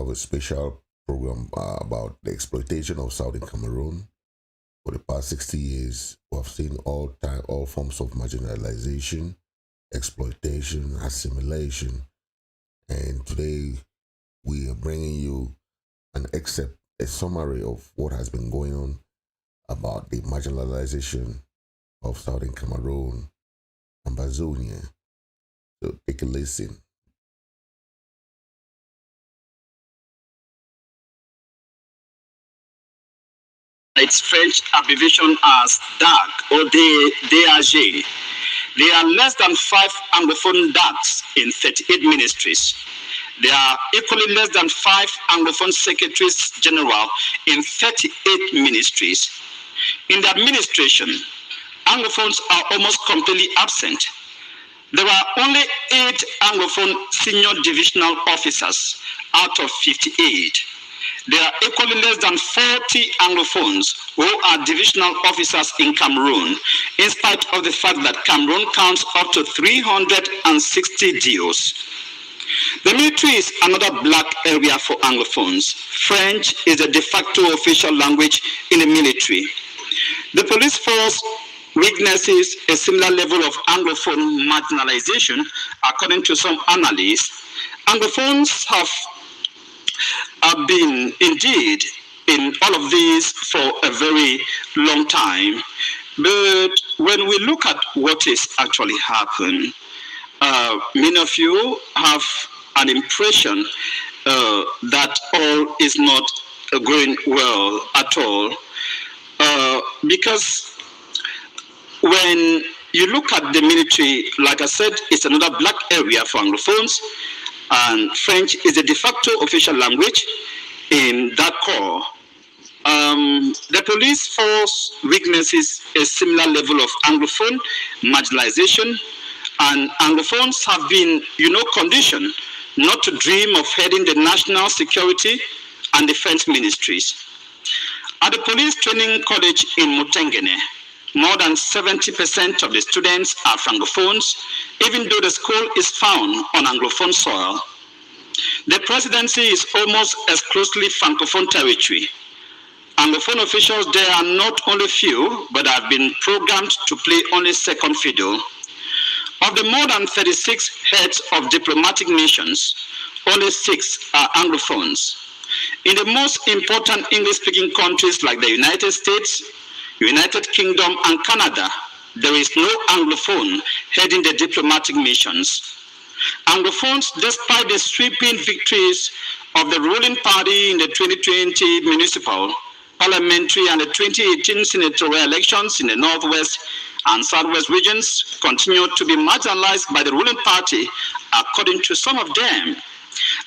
of a special program about the exploitation of Southern Cameroon. For the past 60 years, we have seen all forms of marginalization, exploitation, assimilation, and today we are bringing you a summary of what has been going on about the marginalization of Southern Cameroon, Ambazonia. So take a listen. Its French abbreviation as DAG or DAG. There are less than 5 Anglophone DAGs in 38 ministries. There are equally less than 5 Anglophone secretaries general in 38 ministries. In the administration, Anglophones are almost completely absent. There are only 8 Anglophone senior divisional officers out of 58. There are equally less than 40 Anglophones who are divisional officers in Cameroon, in spite of the fact that Cameroon counts up to 360 DOs. The military is another black area for Anglophones. French is the de facto official language in the military. The police force witnesses a similar level of Anglophone marginalization, according to some analysts. Anglophones have been indeed in all of these for a very long time. But when we look at what is actually happening, many of you have an impression that all is not going well at all. Because when you look at the military, like I said, it's another black area for Anglophones, and French is the de facto official language in that corps. The police force witnesses a similar level of Anglophone marginalization, and Anglophones have been, conditioned not to dream of heading the national security and defense ministries. At the police training college in Mutengene, more than 70% of the students are Francophones, even though the school is found on Anglophone soil. The presidency is almost exclusively Francophone territory. Anglophone officials there are not only few, but have been programmed to play only second fiddle. Of the more than 36 heads of diplomatic missions, only 6 are Anglophones. In the most important English-speaking countries like the United States, United Kingdom, and Canada, there is no Anglophone heading the diplomatic missions. Anglophones, despite the sweeping victories of the ruling party in the 2020 municipal, parliamentary, and the 2018 senatorial elections in the Northwest and Southwest regions, continue to be marginalized by the ruling party, according to some of them.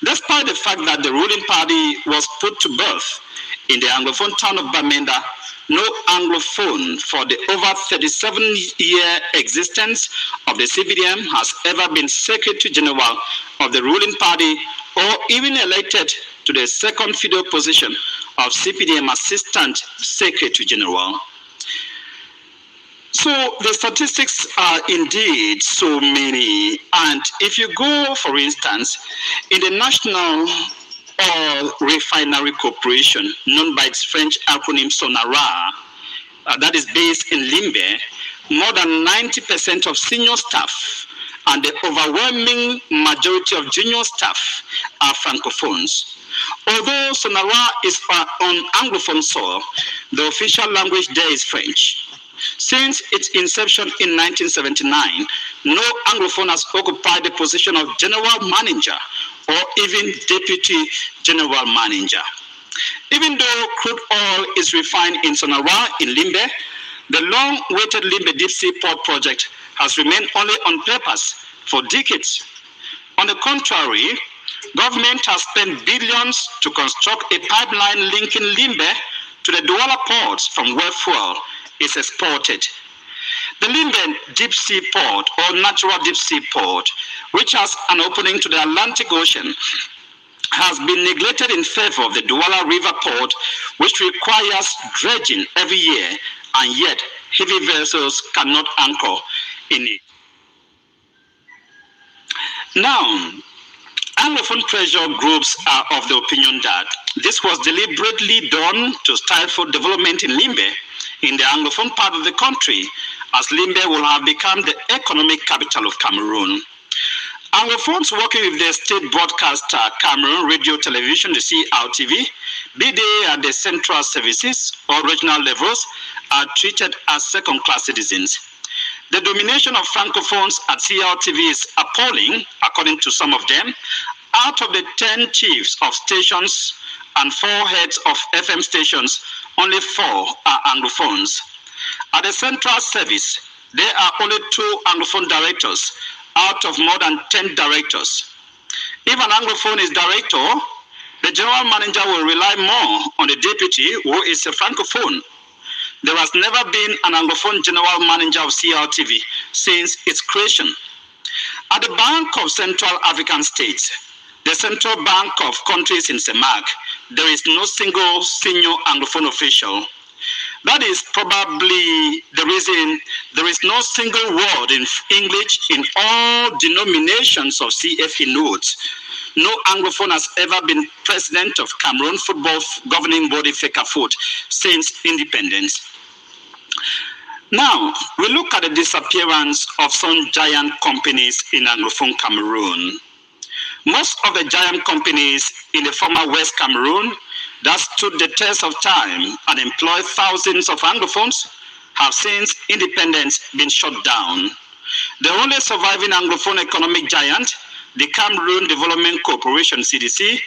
Despite the fact that the ruling party was put to birth in the Anglophone town of Bamenda, no Anglophone for the over 37-year existence of the CPDM has ever been Secretary General of the ruling party or even elected to the second fiddle position of CPDM Assistant Secretary General. So the statistics are indeed so many. And if you go, for instance, in the National Oil Refinery Corporation, known by its French acronym SONARA, that is based in Limbe, more than 90% of senior staff and the overwhelming majority of junior staff are Francophones. Although SONARA is on Anglophone soil, the official language there is French. Since its inception in 1979, no Anglophone has occupied the position of general manager or even deputy general manager. Even though crude oil is refined in Sonara in Limbe, the long-awaited Limbe Deep Sea Port project has remained only on papers for decades. On the contrary, government has spent billions to construct a pipeline linking Limbe to the Douala ports from where fuel is exported. The Limbe Deep Sea Port, or Natural Deep Sea Port, which has an opening to the Atlantic Ocean, has been neglected in favor of the Douala River Port, which requires dredging every year, and yet heavy vessels cannot anchor in it. Now, Anglophone pressure groups are of the opinion that this was deliberately done to stifle development in Limbe, in the Anglophone part of the country, as Limbe will have become the economic capital of Cameroon. Anglophones working with the state broadcaster Cameroon Radio Television, the CRTV, be they at the central services or regional levels, are treated as second-class citizens. The domination of Francophones at CRTV is appalling, according to some of them. Out of the 10 chiefs of stations and 4 heads of FM stations, only 4 are Anglophones. At the central service, there are only 2 Anglophone directors out of more than 10 directors. If an Anglophone is director, the general manager will rely more on the deputy, who is a Francophone. There has never been an Anglophone general manager of CRTV since its creation. At the Bank of Central African States, the central bank of countries in CEMAC, there is no single senior Anglophone official. That is probably the reason there is no single word in English in all denominations of CFE nodes. No Anglophone has ever been president of Cameroon Football Governing Body FECAFOOT since independence. Now, we look at the disappearance of some giant companies in Anglophone Cameroon. Most of the giant companies in the former West Cameroon that stood the test of time and employed thousands of Anglophones have since independence been shut down. The only surviving Anglophone economic giant, the Cameroon Development Corporation CDC,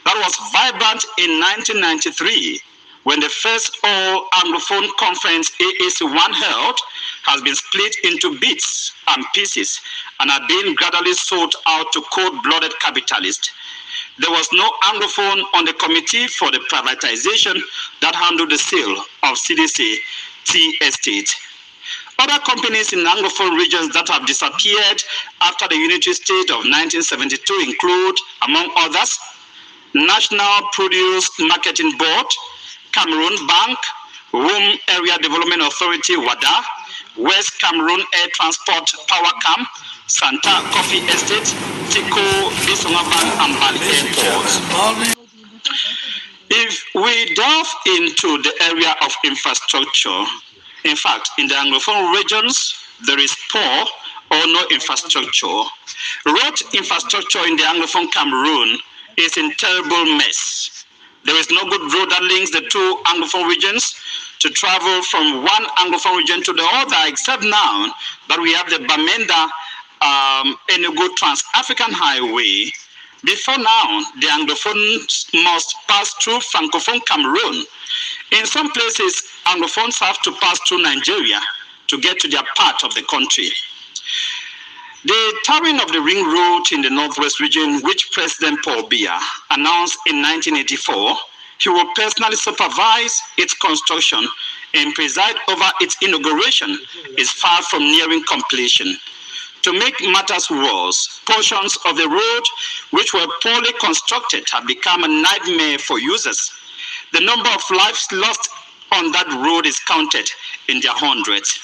that was vibrant in 1993 when the first all-Anglophone conference AAC1 held, has been split into bits and pieces and are being gradually sold out to cold-blooded capitalists. There was no Anglophone on the committee for the privatization that handled the sale of CDC tea estate. Other companies in Anglophone regions that have disappeared after the unitary state of 1972 include, among others, National Produce Marketing Board, Cameroon Bank, Womb Area Development Authority WADA, West Cameroon Air Transport Power Camp, Santa Coffee Estate, Tico, Bisongaban, and Bali Airport. If we delve into the area of infrastructure, in fact, in the Anglophone regions, there is poor or no infrastructure. Road infrastructure in the Anglophone Cameroon is in terrible mess. There is no good road that links the 2 Anglophone regions to travel from one Anglophone region to the other, except now that we have the Bamenda Enugu Trans-African Highway. Before now, the Anglophones must pass through Francophone Cameroon. In some places, Anglophones have to pass through Nigeria to get to their part of the country. The tarring of the ring road in the Northwest region, which President Paul Biya announced in 1984, he will personally supervise its construction and preside over its inauguration, is far from nearing completion. To make matters worse, portions of the road which were poorly constructed have become a nightmare for users. The number of lives lost on that road is counted in their hundreds.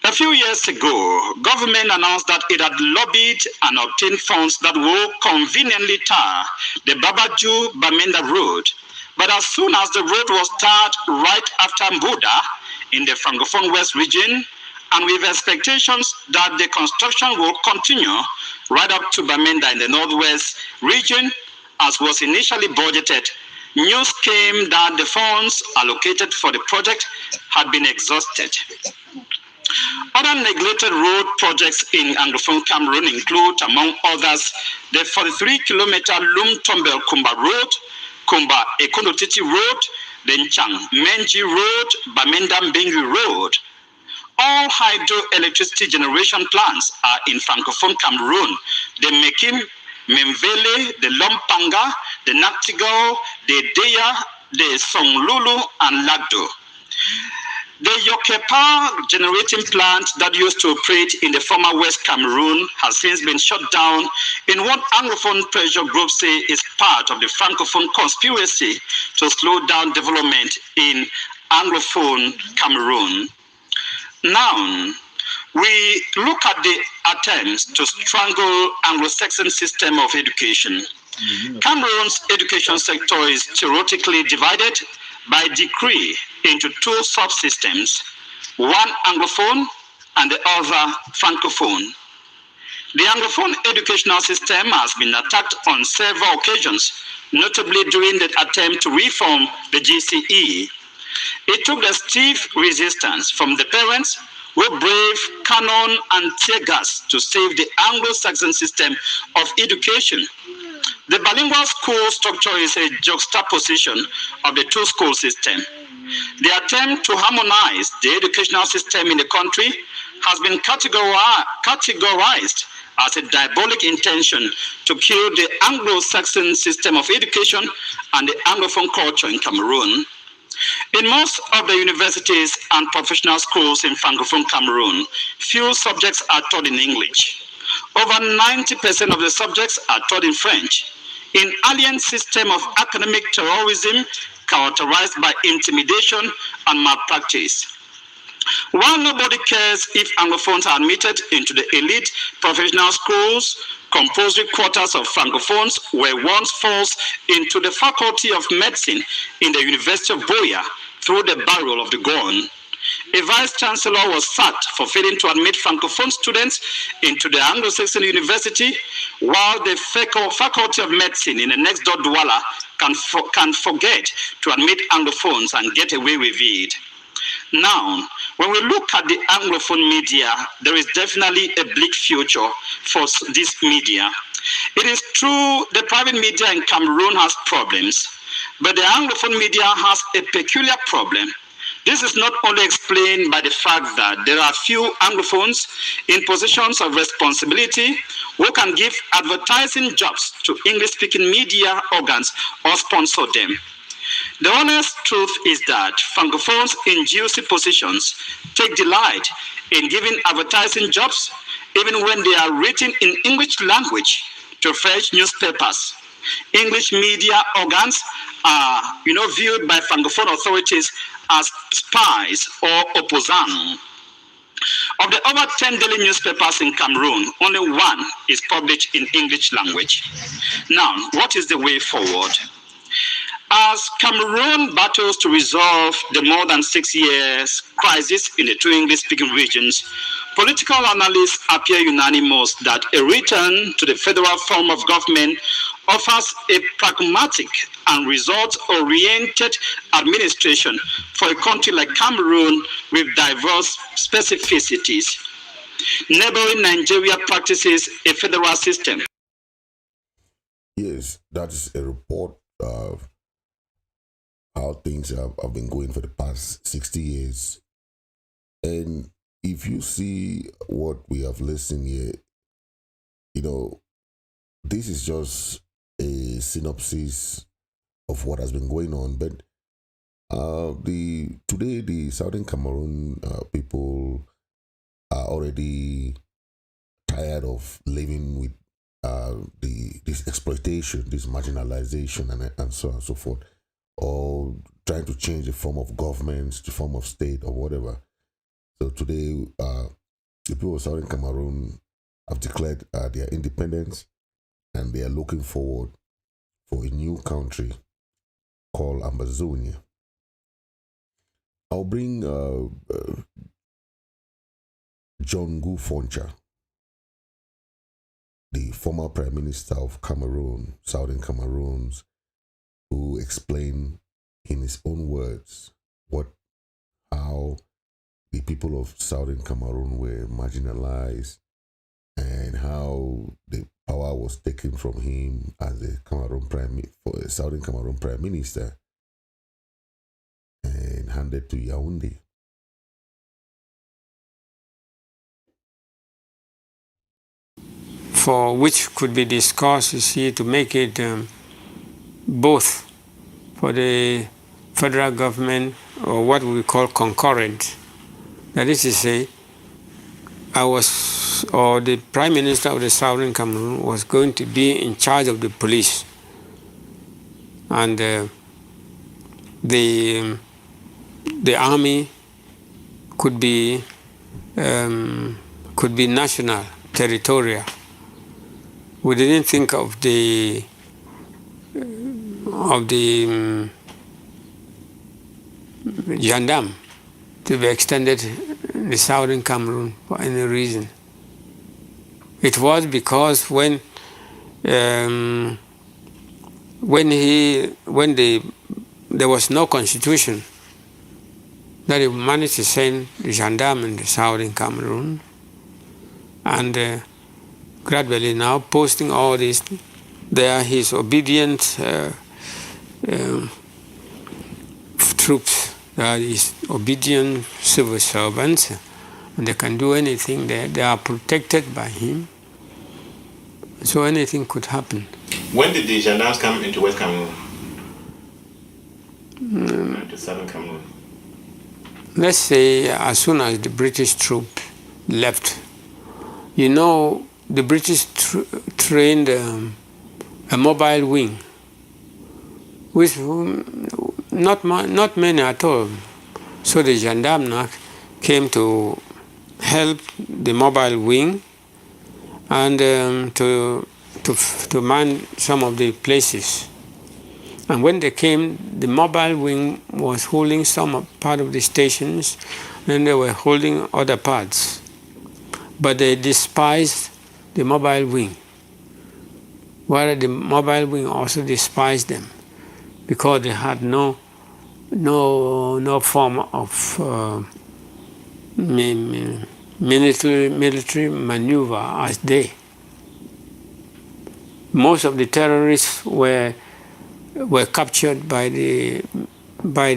A few years ago, government announced that it had lobbied and obtained funds that will conveniently tar the Babaju-Bamenda Road. But as soon as the road was tarred right after Mbuda in the Francophone West region, and with expectations that the construction will continue right up to Bamenda in the Northwest region, as was initially budgeted, news came that the funds allocated for the project had been exhausted. Other neglected road projects in Anglophone Cameroon include, among others, the 43-kilometer Lum-Tombel-Kumba Road, Kumba Ekondotiti Road, the Nchang Menji Road, Bamenda-Mbingi Road. All hydroelectricity generation plants are in Francophone Cameroon. The Mekim, Memvele, the Lompanga, the Naktigal, the Deya, the Songlulu, and Lagdo. The Yokepa generating plant that used to operate in the former West Cameroon has since been shut down in what Anglophone pressure groups say is part of the Francophone conspiracy to slow down development in Anglophone Cameroon. Now, we look at the attempts to strangle Anglo-Saxon system of education. Cameroon's education sector is theoretically divided by decree into two subsystems, one Anglophone and the other Francophone. The Anglophone educational system has been attacked on several occasions, notably during the attempt to reform the GCE. It took the stiff resistance from the parents who braved cannon and tear gas to save the Anglo-Saxon system of education. The bilingual school structure is a juxtaposition of the two school systems. The attempt to harmonize the educational system in the country has been categorized as a diabolic intention to kill the Anglo-Saxon system of education and the Anglophone culture in Cameroon. In most of the universities and professional schools in Francophone Cameroon, few subjects are taught in English. Over 90% of the subjects are taught in French. An alien system of academic terrorism characterized by intimidation and malpractice. While nobody cares if Anglophones are admitted into the elite professional schools, compulsory quotas of Francophones were once forced into the Faculty of Medicine in the University of Boya through the barrel of the gun. A vice-chancellor was sacked for failing to admit Francophone students into the Anglo-Saxon University, while the Faculty of Medicine in the next door Douala can forget to admit Anglophones and get away with it. Now, when we look at the Anglophone media, there is definitely a bleak future for this media. It is true the private media in Cameroon has problems, but the Anglophone media has a peculiar problem. This is not only explained by the fact that there are few Anglophones in positions of responsibility who can give advertising jobs to English-speaking media organs or sponsor them. The honest truth is that Francophones in juicy positions take delight in giving advertising jobs even when they are written in English language to French newspapers. English media organs are viewed by Francophone authorities as spies or opposants. Of the over 10 daily newspapers in Cameroon, only one is published in English language. Now, what is the way forward? As Cameroon battles to resolve the more than 6 years crisis in the two English-speaking regions, political analysts appear unanimous that a return to the federal form of government offers a pragmatic and result-oriented administration for a country like Cameroon with diverse specificities. Neighboring Nigeria practices a federal system. Yes, that is a report of how things have been going for the past 60 years. And if you see what we have listened here, this is just a synopsis of what has been going on. But today the Southern Cameroon people are already tired of living with this exploitation, this marginalization, and so on and so forth, or trying to change the form of government, the form of state, or whatever. So today, the people of Southern Cameroon have declared their independence, and they are looking forward for a new country called Ambazonia. I'll bring John Foncha, the former Prime Minister of Cameroon, Southern Cameroons, who explained in his own words how the people of Southern Cameroon were marginalized and how the power was taken from him as a Southern Cameroon Prime Minister and handed to Yaoundé. For which could be discussed, you see, to make it both for the federal government or what we call concurrent. That is to say, the Prime Minister of the Southern Cameroon was going to be in charge of the police. And the army could be could be national, territorial. We didn't think of the gendarme to be extended in the southern Cameroon for any reason. It was because when there was no constitution, that he managed to send the gendarme in the southern Cameroon, and gradually now posting all this there, his obedient troops, his obedient civil servants, and they can do anything there. They are protected by him, so anything could happen. When did the gendarmes come into West Cameroon? To Southern Cameroon? Let's say as soon as the British troops left. You know, the British trained a mobile wing, which not many at all. So the gendarme came to help the mobile wing and to man some of the places. And when they came, the mobile wing was holding some part of the stations, and they were holding other parts. But they despised the mobile wing, while the mobile wing also despised them, because they had no form of military maneuver as they. Most of the terrorists were captured by the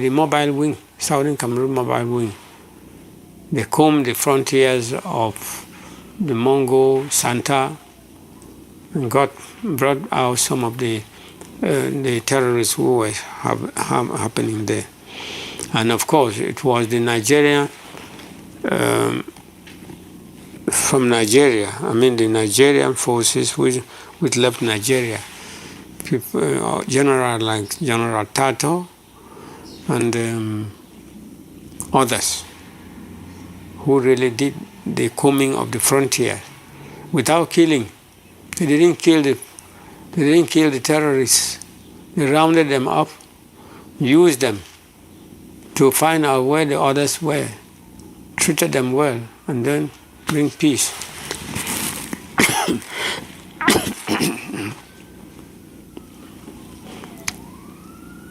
mobile wing, Southern Cameroon mobile wing. They combed the frontiers of the Mongo, Santa, and brought out some of the terrorists who were happening there. And of course, it was the Nigerian, from Nigeria, the Nigerian forces which left Nigeria. People, general like General Tato and others who really did the combing of the frontier without killing. They didn't kill the terrorists. They rounded them up, used them to find out where the others were, treated them well, and then bring peace.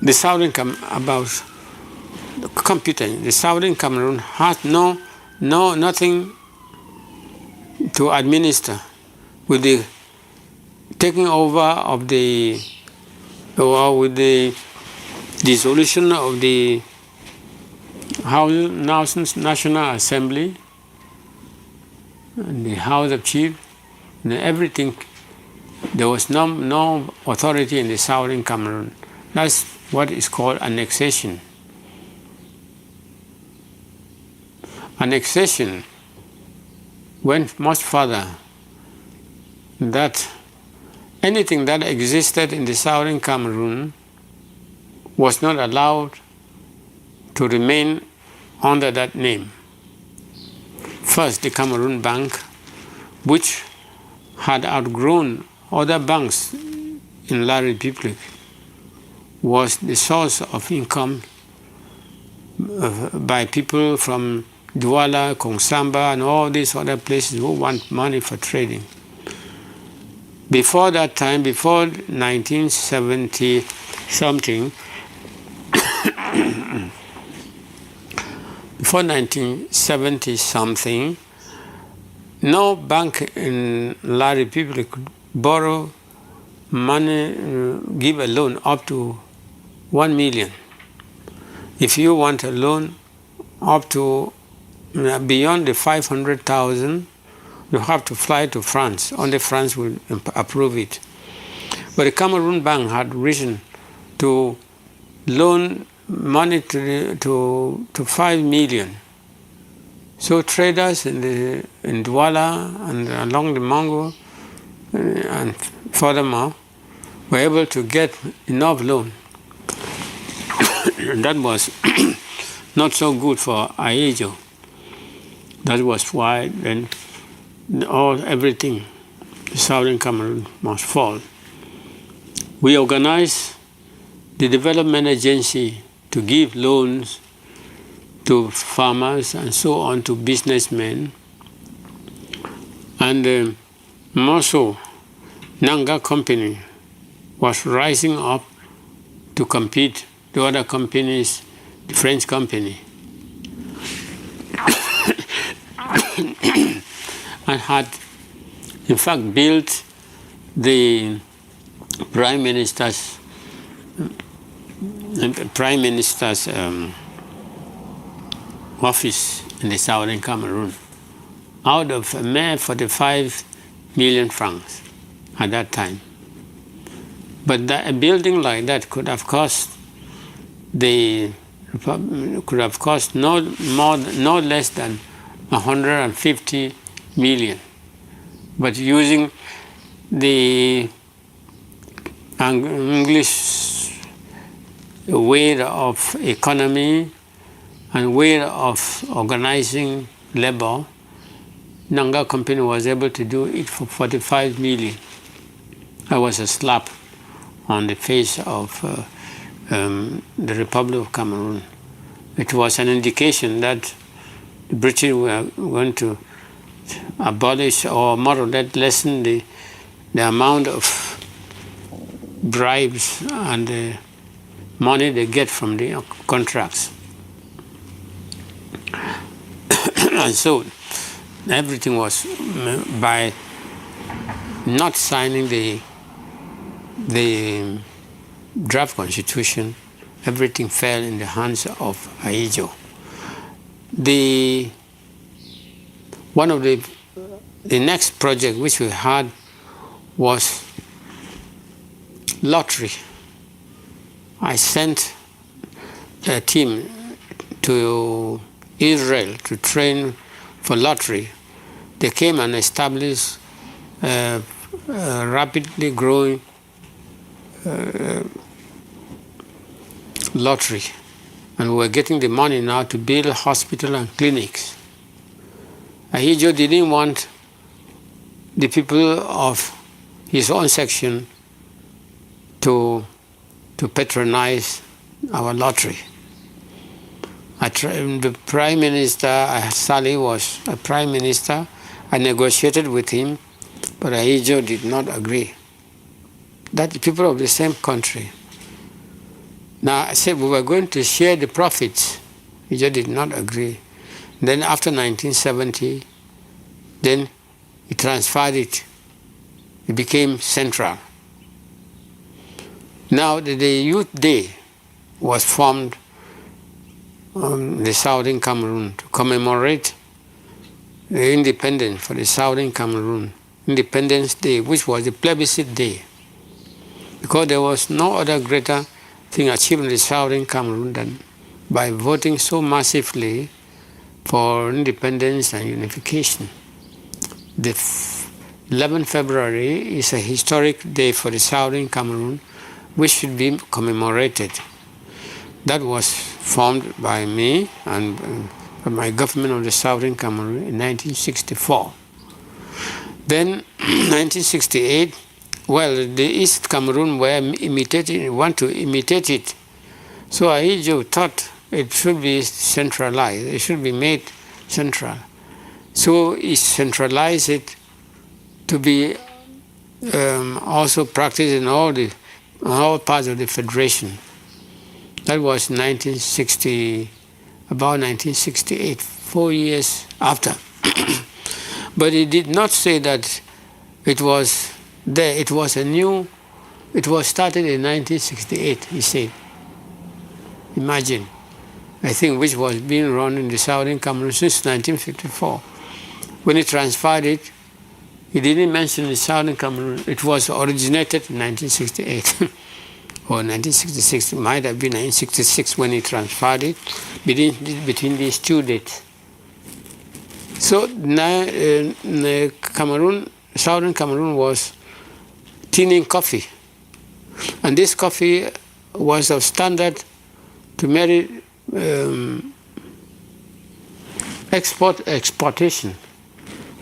The Southern the Southern Cameroon has nothing to administer with the taking over of with the dissolution of the National Assembly and the House of Chiefs and everything. There was no authority in the Southern Cameroon. That's what is called annexation. Annexation went much further, that anything that existed in the Southern Cameroon was not allowed to remain under that name. First, the Cameroon Bank, which had outgrown other banks in La République, was the source of income by people from Douala, Kongsamba, and all these other places who want money for trading. Before that time, before 1970 something, before 1970 something, no bank in La République could borrow money, give a loan up to 1 million. If you want a loan up to beyond the 500,000, you have to fly to France. Only France will approve it. But the Cameroon Bank had risen to loan money to 5 million. So traders in Douala and along the Mongo and furthermore were able to get enough loan. And that was not so good for Aejo. That was why then everything, southern Cameroon must fall. We organized the development agency to give loans to farmers and so on, to businessmen. And more so, Nanga company was rising up to compete the other companies, the French company, and had in fact built the prime minister's office in the southern Cameroon out of a mere 45 million francs at that time. But a building like that could have cost no less than 150 million. But using the English way of economy and way of organizing labor, Nanga company was able to do it for 45 million. That was a slap on the face of the Republic of Cameroon. It was an indication that the British were going to abolish or more or less lessen the amount of bribes and the money they get from the contracts. And so everything was, by not signing the draft constitution, everything fell in the hands of Ahijo. One of the next project which we had was lottery. I sent a team to Israel to train for lottery. They came and established a rapidly growing lottery, and we were getting the money now to build hospitals and clinics. Ahijo didn't want the people of his own section to patronize our lottery. The Prime Minister, Sali was a Prime Minister. I negotiated with him, but Ahijo did not agree. That the people of the same country. Now I said we were going to share the profits. Ahijo did not agree. Then after 1970, then he transferred it. It became central. Now the Youth Day was formed on the southern Cameroon to commemorate the independence for the southern Cameroon, Independence Day, which was the plebiscite day. Because there was no other greater thing achieved in the southern Cameroon than by voting so massively for independence and unification. The 11th February is a historic day for the southern Cameroon, which should be commemorated. That was formed by me and by my government of the southern Cameroon in 1964. Then 1968, well, the East Cameroon were want to imitate it. So Ahijo thought it should be centralized, it should be made central. So he centralized it to be also practiced in all parts of the federation. That was about 1968, 4 years after. But he did not say that it was there. It was started in 1968, he said. Imagine, I think, which was being run in the southern Cameroon since 1954. When he transferred it, he didn't mention the southern Cameroon. It was originated in 1968. Or 1966, it might have been 1966 when he transferred it, between these two dates. So now, southern Cameroon was tinning coffee. And this coffee was of standard to merit exportation.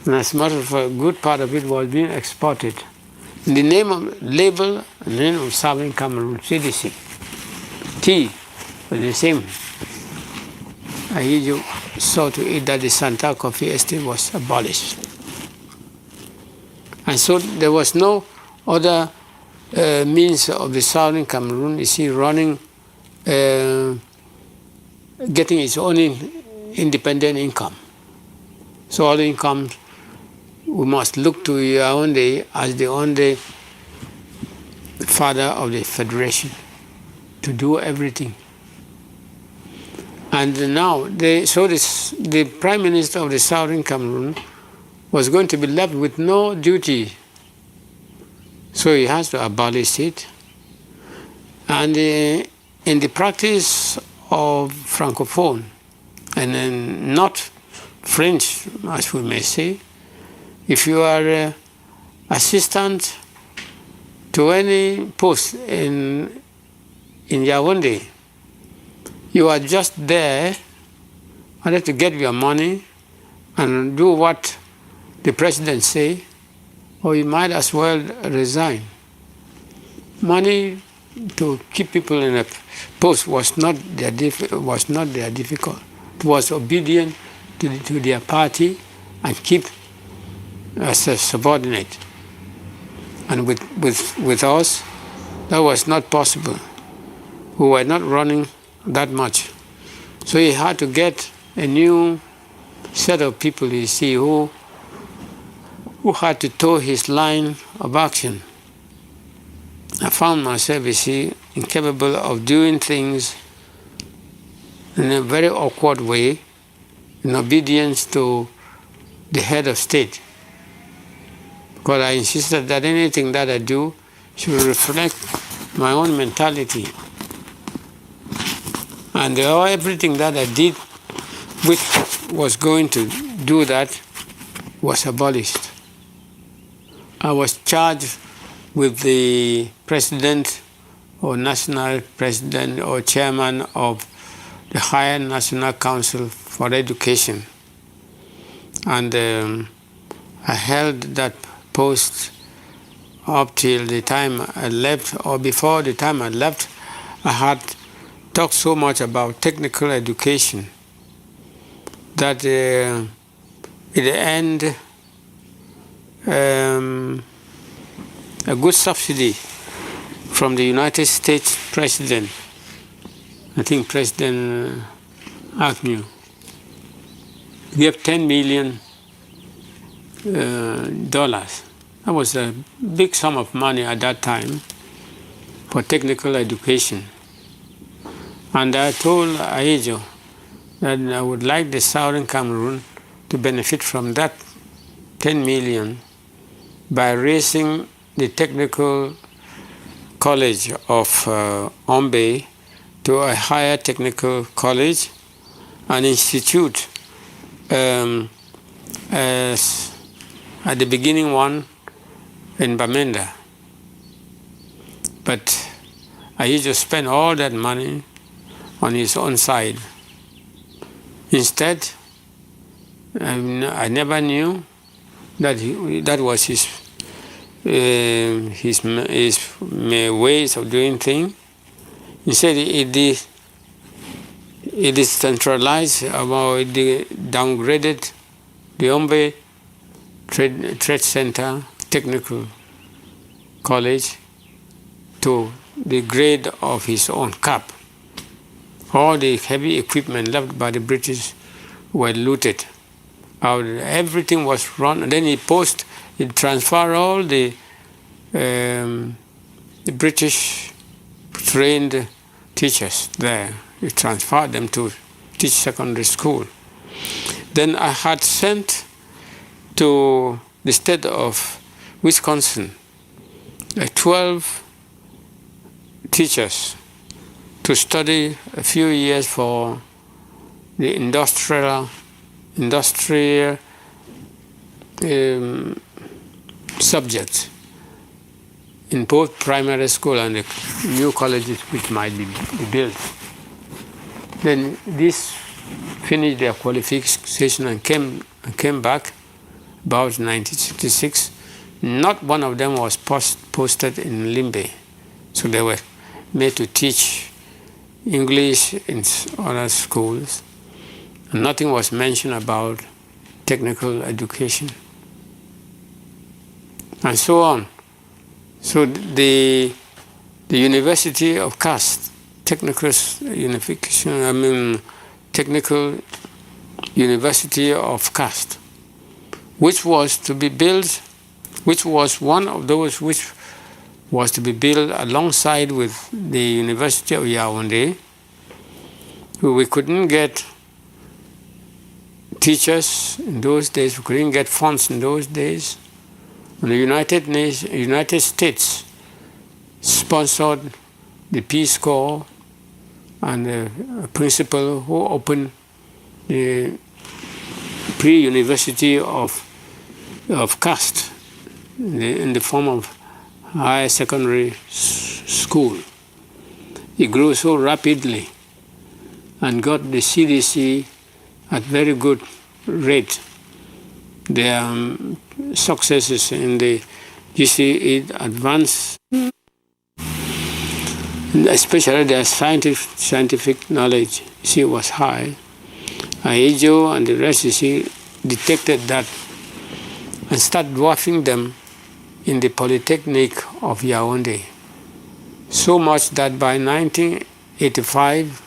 And as a matter of fact, a good part of it was being exported. In the name of label, in the name of Southern Cameroon, CDC. Tea was the same. I saw to it that the Santa Coffee Estate was abolished. And so there was no other means of the Southern Cameroon, you see, running, getting its own independent income. So all the income, we must look to Yaoundé as the only father of the federation to do everything. And now, the Prime Minister of the Southern Cameroon was going to be left with no duty. So he has to abolish it. And in the practice of Francophone, and then not French, as we may say, if you are assistant to any post in Yaoundé, you are just there only to get your money and do what the president say, or you might as well resign. Money to keep people in a post was not their difficult. It was obedient to their party and keep as a subordinate. And with us, that was not possible. We were not running that much. So he had to get a new set of people, you see, who had to toe his line of action. I found myself, you see, incapable of doing things in a very awkward way, in obedience to the head of state. Because I insisted that anything that I do should reflect my own mentality. And everything that I did, which was going to do that, was abolished. I was charged with the president or national president or chairman of the Higher National Council for Education. And I held that post up till the time I left, or before the time I left. I had talked so much about technical education that in the end, a good subsidy from the United States President, I think President Agnew, gave $10 million. That was a big sum of money at that time for technical education. And I told Aejo that I would like the Southern Cameroon to benefit from that 10 million by raising the technical college of Ombe to a higher technical college and institute at the beginning one in Bamenda. But Aejo spent all that money on his own side. Instead, I never knew that that was his ways of doing things. Instead, it is centralized, about it downgraded the Ombe Trade Center Technical College to the grade of his own cap. All the heavy equipment left by the British were looted. Everything was run, and then he transferred all the British trained teachers there. He transferred them to teach secondary school. Then I had sent to the state of Wisconsin 12 teachers to study a few years for the industrial subjects in both primary school and the new colleges which might be built. Then these finished their qualification and came back about 1966. Not one of them was posted in Limbe. So they were made to teach English in other schools. And nothing was mentioned about technical education. And so on. So the University of Caste, Technical University of Caste, which was to be built, which was one of those which was to be built alongside with the University of Yaoundé. We couldn't get teachers in those days, we couldn't get funds in those days. And the United States sponsored the Peace Corps and the principal who opened the pre-university of caste in the form of higher secondary school. It grew so rapidly and got the CDC at very good rate. Their successes in the GCE advanced, especially their scientific knowledge, was high. Aejo and the rest, detected that and started dwarfing them in the Polytechnic of Yaoundé. So much that by 1985,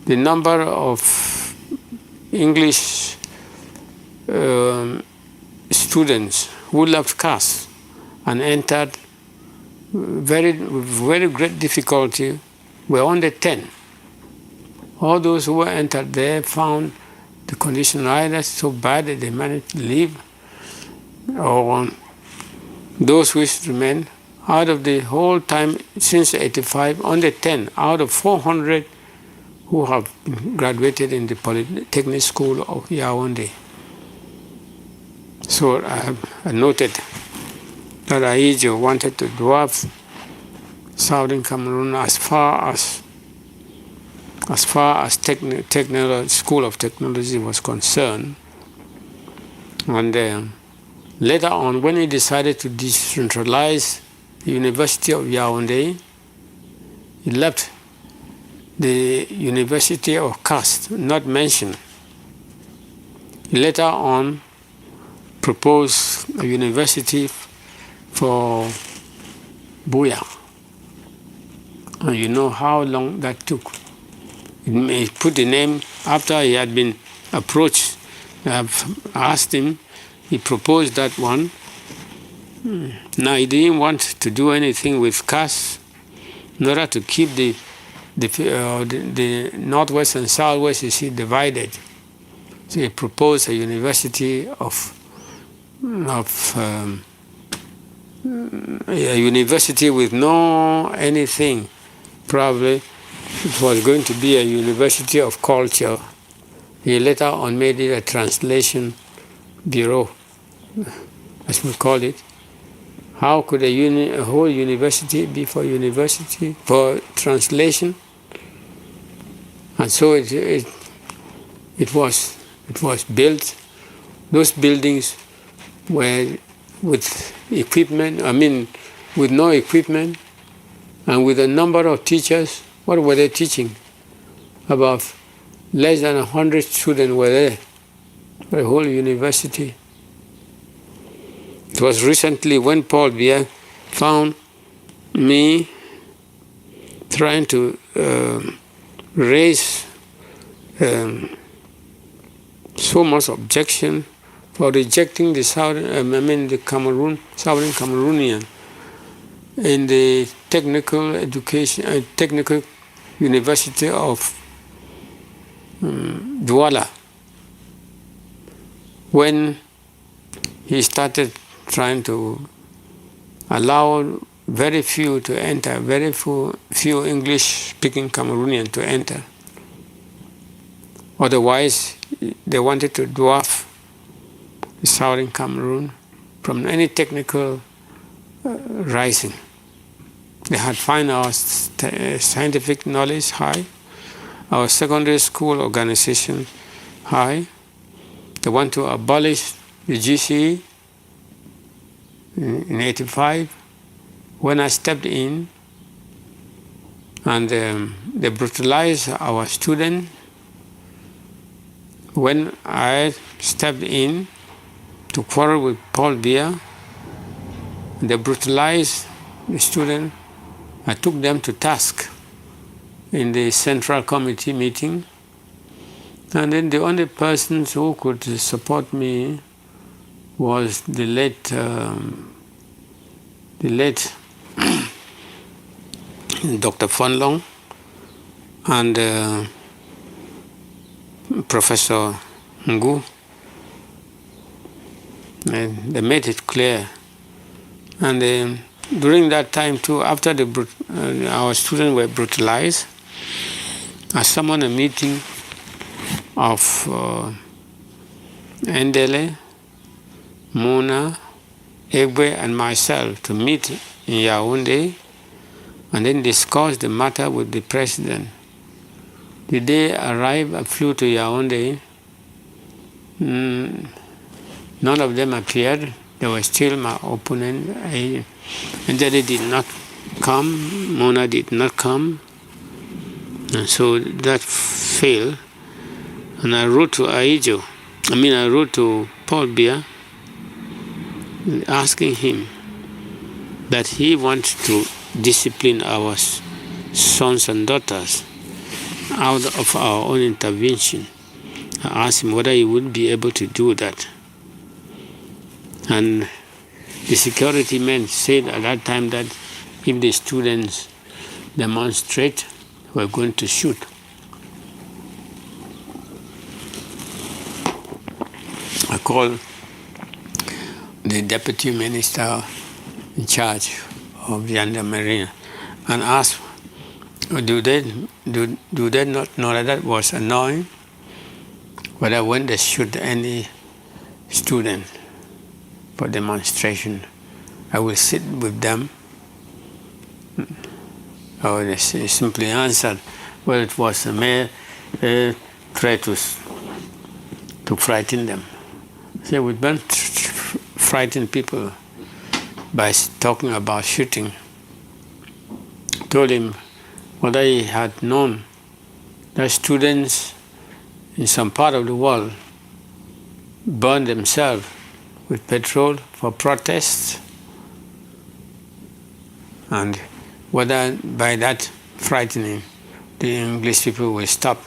the number of English students who left caste and entered very great difficulty were under 10. All those who were entered there found the condition either so bad that they managed to leave, or those which remained out of the whole time since 85, under 10 out of 400 who have graduated in the Polytechnic School of Yaoundé. So I noted that Aejo wanted to dwarf Southern Cameroon as far as School of Technology was concerned. And later on, when he decided to decentralize the University of Yaoundé, he left the University of Caste, not mentioned. He later on proposed a university for Buya. And you know how long that took. He put the name after he had been approached. I've asked him, he proposed that one. Now he didn't want to do anything with caste in order to keep the northwest and southwest, divided. So he proposed a university a university with no anything. Probably it was going to be a university of culture. He later on made it a translation bureau, as we call it. How could a whole university be for translation? And so it was built. Those buildings were with equipment, with no equipment, and with a number of teachers. What were they teaching? About less than 100 students were there for the whole university. It was recently when Paul Biya found me trying to raise so much objection for rejecting the Southern Cameroonian in the technical education, technical university of Douala. When he started trying to allow very few to enter, very few English-speaking Cameroonians to enter. Otherwise, they wanted to dwarf the Southern Cameroon from any technical rising. They had found our scientific knowledge high, our secondary school organization high. They want to abolish the GCE in 85. When I stepped in, and they brutalized our students. When I stepped in to quarrel with Paul Biya, they brutalized the students. I took them to task in the Central Committee meeting. And then the only persons who could support me was the late Dr. Fonlong and Professor Ngu. And they made it clear. And during that time too, after our students were brutalized, I summoned a meeting of Endele, Mona, Egbe, and myself to meet in Yaoundé and then discuss the matter with the president. The day I arrived, I flew to Yaoundé. None of them appeared. They were still my opponent. Endele did not come. Mona did not come. And so that failed. And I wrote to I wrote to Paul Biya, asking him that he wants to discipline our sons and daughters out of our own intervention. I asked him whether he would be able to do that. And the security men said at that time that if the students demonstrate, we're going to shoot. I called the deputy minister in charge of the Gendarmerie and asked, do they not know that that was annoying? Whether when they shoot any student for demonstration, I will sit with them. Or they simply answered, well, it was a mere try to frighten them. So we don't frighten people by talking about shooting. Told him whether he had known that students in some part of the world burn themselves with petrol for protests, and whether by that frightening the English people will stop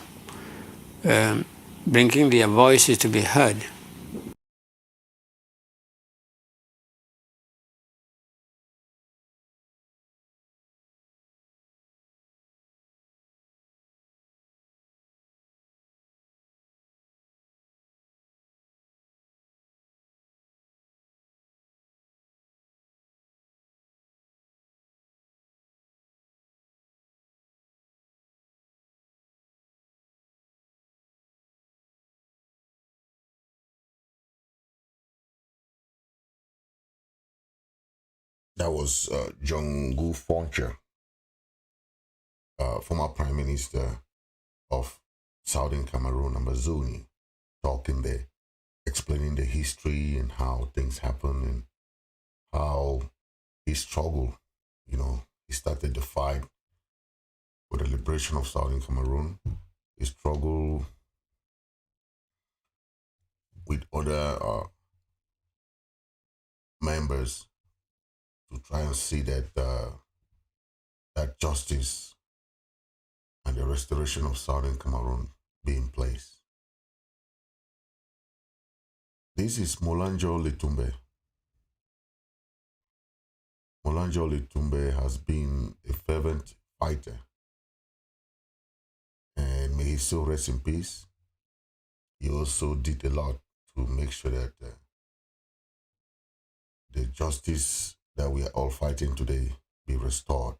bringing their voices to be heard. That was John Gu Fonche, former Prime Minister of Southern Cameroon, Ambazonia, talking there, explaining the history and how things happen and how he struggled. He started the fight for the liberation of Southern Cameroon. He struggled with other members to try and see that that justice and the restoration of Southern Cameroon be in place. This is Molanjo Litumbe. Molanjo Litumbe has been a fervent fighter, and may his soul rest in peace. He also did a lot to make sure that the justice that we are all fighting today be restored.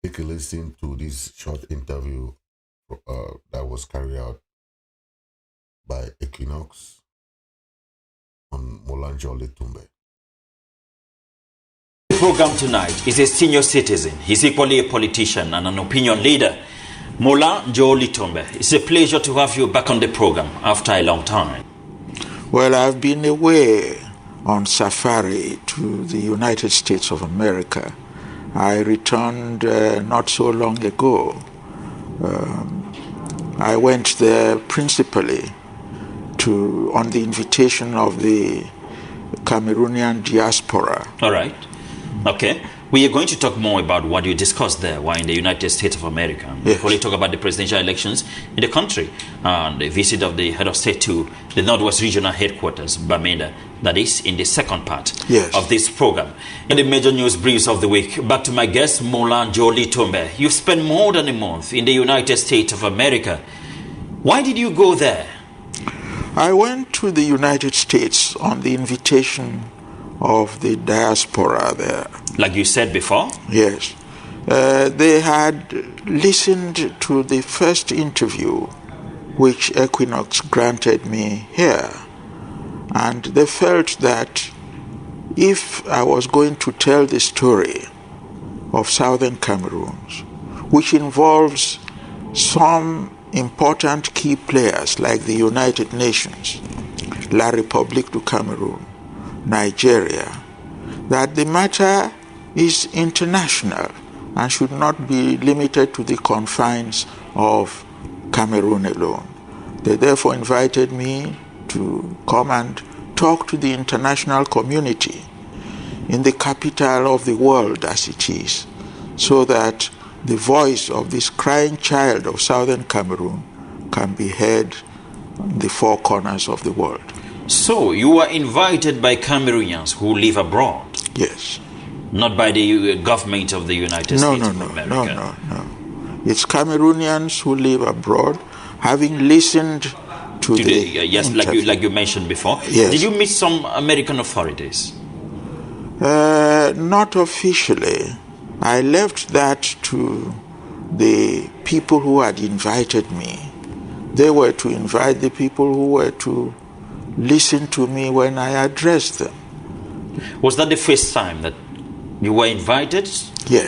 Take a listen to this short interview that was carried out by Equinox on Molanjo Litumbe. The program tonight is a senior citizen. He's equally a politician and an opinion leader. Mola Joe Litombe, it's a pleasure to have you back on the program after a long time. Well, I've been away on safari to the United States of America. I returned not so long ago. I went there principally on the invitation of the Cameroonian diaspora. All right. Okay. We are going to talk more about what you discussed there while in the United States of America. Yes. Before we talk about the presidential elections in the country and the visit of the head of state to the Northwest Regional Headquarters, Bamenda, that is in the second part of this program. In the major news briefs of the week, back to my guest, Mola Jolie Tombe. You've spent more than a month in the United States of America. Why did you go there? I went to the United States on the invitation of the diaspora there. Like you said before? Yes. They had listened to the first interview which Equinox granted me here, and they felt that if I was going to tell the story of Southern Cameroon, which involves some important key players like the United Nations, La République du Cameroun, Nigeria, that the matter is international and should not be limited to the confines of Cameroon alone. They therefore invited me to come and talk to the international community in the capital of the world as it is, so that the voice of this crying child of Southern Cameroon can be heard in the four corners of the world. So you were invited by Cameroonians who live abroad? Yes. Not by the government of the United States of America? No. It's Cameroonians who live abroad, having listened to the yes, like you mentioned before. Yes. Did you meet some American authorities? Not officially. I left that to the people who had invited me. They were to invite the people who were to listen to me when I addressed them. Was that the first time that you were invited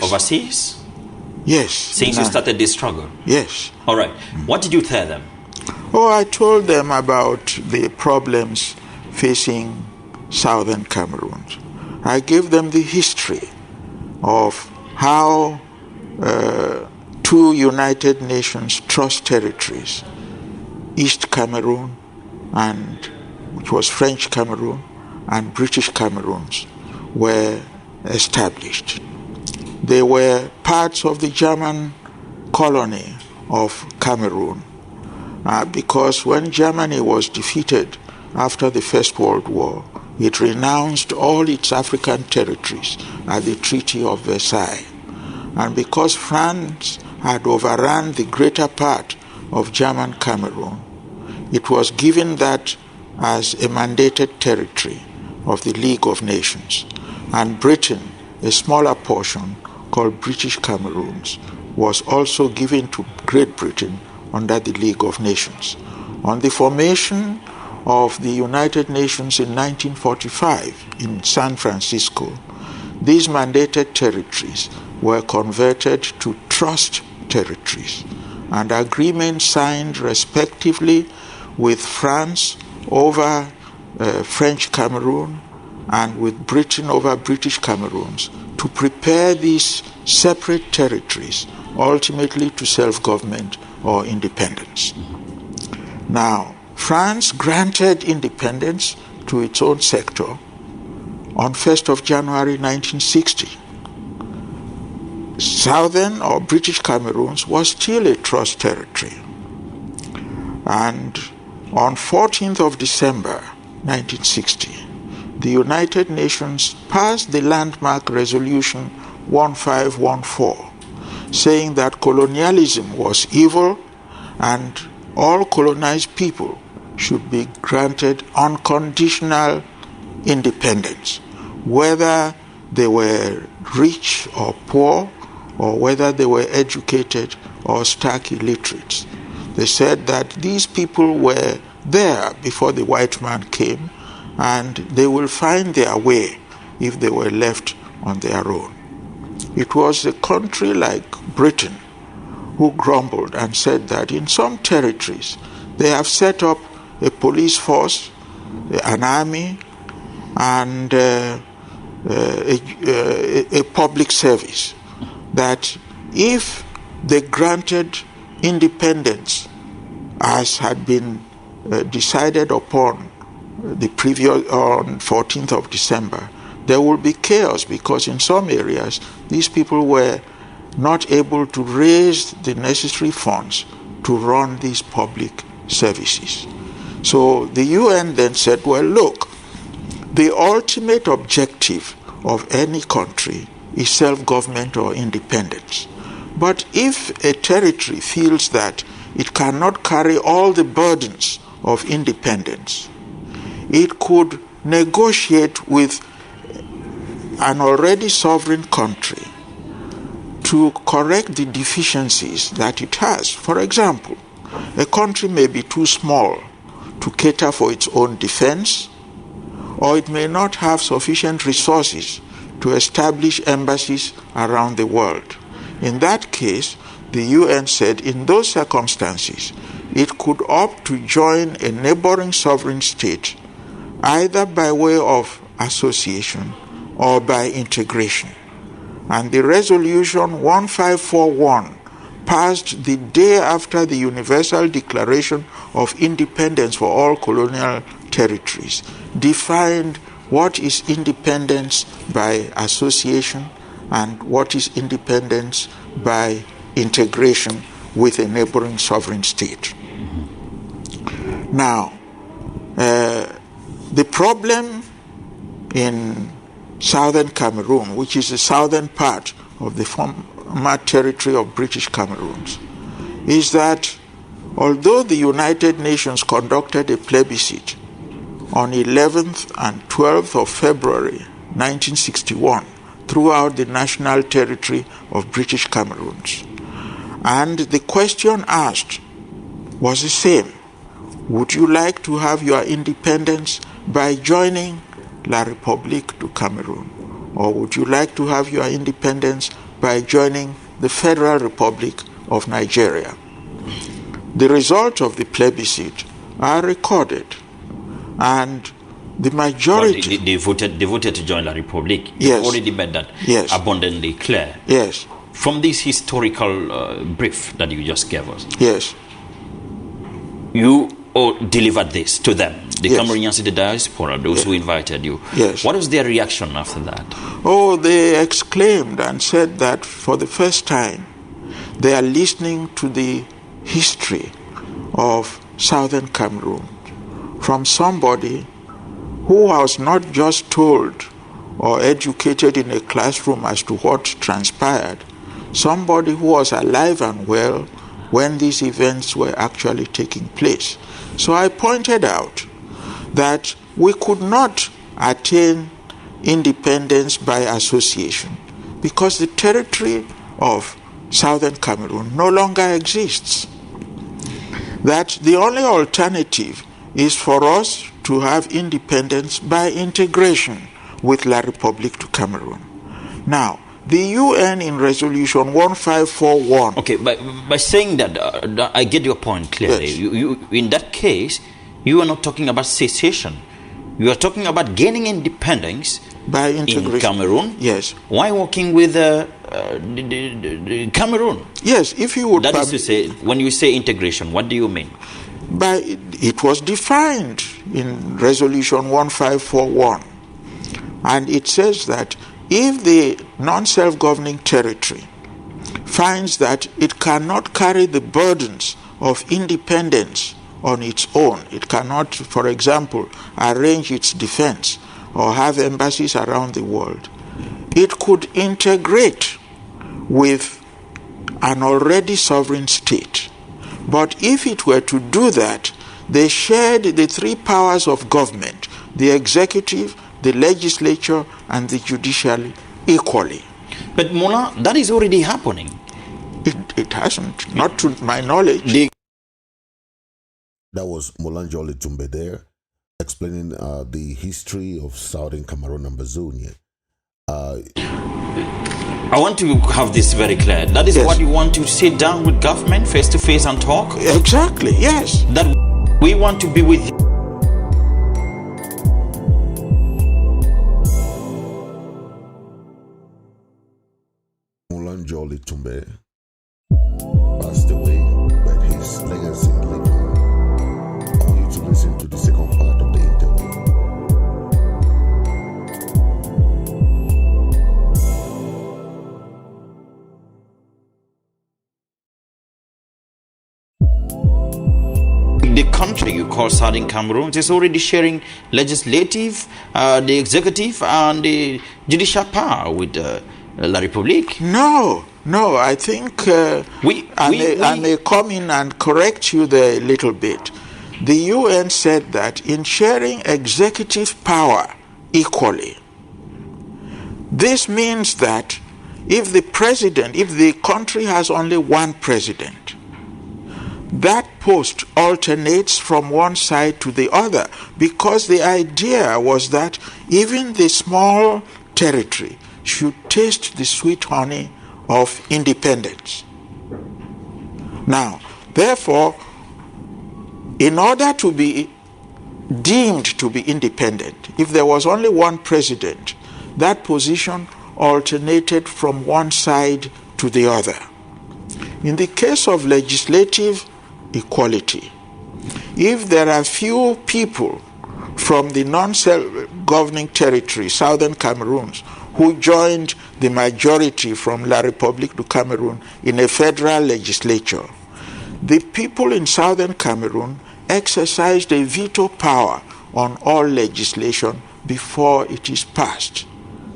overseas? Yes. Since you started this struggle? Yes. All right. What did you tell them? Oh, I told them about the problems facing Southern Cameroon. I gave them the history of how two United Nations trust territories, East Cameroon, which was French Cameroon, and British Cameroons, were established. They were parts of the German colony of Cameroon, because when Germany was defeated after the First World War, it renounced all its African territories at the Treaty of Versailles. And because France had overrun the greater part of German Cameroon, it was given that as a mandated territory of the League of Nations. And Britain, a smaller portion called British Cameroons, was also given to Great Britain under the League of Nations. On the formation of the United Nations in 1945 in San Francisco, these mandated territories were converted to trust territories, and agreements signed respectively with France over French Cameroon and with Britain over British Cameroons to prepare these separate territories ultimately to self-government or independence. Now, France granted independence to its own sector on 1st of January 1960. Southern or British Cameroons was still a trust territory. And on 14th of December 1960, the United Nations passed the landmark resolution 1514, saying that colonialism was evil and all colonized people should be granted unconditional independence, whether they were rich or poor, or whether they were educated or stark illiterates. They said that these people were there before the white man came, and they will find their way if they were left on their own. It was a country like Britain who grumbled and said that in some territories they have set up a police force, an army, and a public service, that if they granted independence as had been decided upon the previous on 14th of December, there will be chaos, because in some areas these people were not able to raise the necessary funds to run these public services. So the UN then said, well, look, the ultimate objective of any country is self-government or independence. But if a territory feels that it cannot carry all the burdens of independence, it could negotiate with an already sovereign country to correct the deficiencies that it has. For example, a country may be too small to cater for its own defense, or it may not have sufficient resources to establish embassies around the world. In that case, the UN said in those circumstances, it could opt to join a neighboring sovereign state, either by way of association or by integration. And the resolution 1541, passed the day after the Universal Declaration of Independence for all colonial territories, defined what is independence by association and what is independence by integration with a neighboring sovereign state. Now, the problem in southern Cameroon, which is the southern part of the former territory of British Cameroons, is that although the United Nations conducted a plebiscite on 11th and 12th of February 1961 throughout the national territory of British Cameroons, and the question asked was the same: would you like to have your independence by joining La République du Cameroon, or would you like to have your independence by joining the Federal Republic of Nigeria? The results of the plebiscite are recorded, and the majority... They voted to join La République. Yes. You've already made that abundantly clear. Yes. From this historical brief that you just gave us. Yes. You delivered this to them, the Yes. Cameroonians in the diaspora, those Yes. who invited you. Yes. What was their reaction after that? Oh, they exclaimed and said that for the first time they are listening to the history of southern Cameroon from somebody who was not just told or educated in a classroom as to what transpired, somebody who was alive and well when these events were actually taking place. So I pointed out that we could not attain independence by association because the territory of southern Cameroon no longer exists. That the only alternative is for us to have independence by integration with La République du Cameroon. Now, the UN in resolution 1541... Okay, by saying that, I get your point clearly. Yes. You, in that case, you are not talking about secession. You are talking about gaining independence by integration in Cameroon. Yes. Why working with the Cameroon? Yes, if you would... That is to say, when you say integration, what do you mean? It was defined in resolution 1541. And it says that if the non-self-governing territory finds that it cannot carry the burdens of independence on its own, it cannot, for example, arrange its defense or have embassies around the world, it could integrate with an already sovereign state. But if it were to do that, they shared the three powers of government, the executive, the legislature, and the judiciary equally. But Mola, that is already happening. It hasn't, not to my knowledge. That was Molanjoli Tumbe there, explaining the history of southern Cameroon and Ambazonia. I want to have this very clear. That is what you want to sit down with government face to face and talk? Exactly, yes. That we want to be with you. Jolly Tumbe passed away, but his legacy lives on. I want you to listen to the second part of the interview. The country you call Southern Cameroon is already sharing legislative, the executive, and the judicial power with La République. No, I think I may come in and correct you there a little bit. The UN said that in sharing executive power equally, this means that if the country has only one president, that post alternates from one side to the other, because the idea was that even the small territory should taste the sweet honey of independence. Now, therefore, in order to be deemed to be independent, if there was only one president, that position alternated from one side to the other. In the case of legislative equality, if there are few people from the non-self-governing territory, Southern Cameroons, who joined the majority from La République du Cameroun in a federal legislature, the people in Southern Cameroon exercised a veto power on all legislation before it is passed.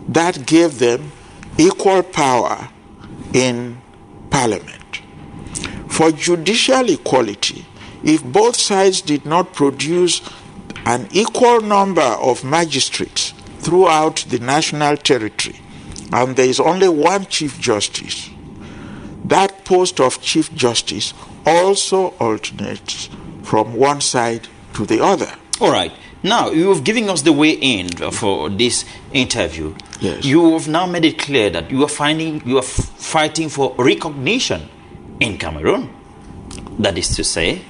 That gave them equal power in parliament. For judicial equality, if both sides did not produce an equal number of magistrates throughout the national territory, and there is only one Chief Justice, that post of Chief Justice also alternates from one side to the other. All right. Now, you have given us the way in for this interview. Yes. You have now made it clear that you are fighting for recognition in Cameroon. That is to say,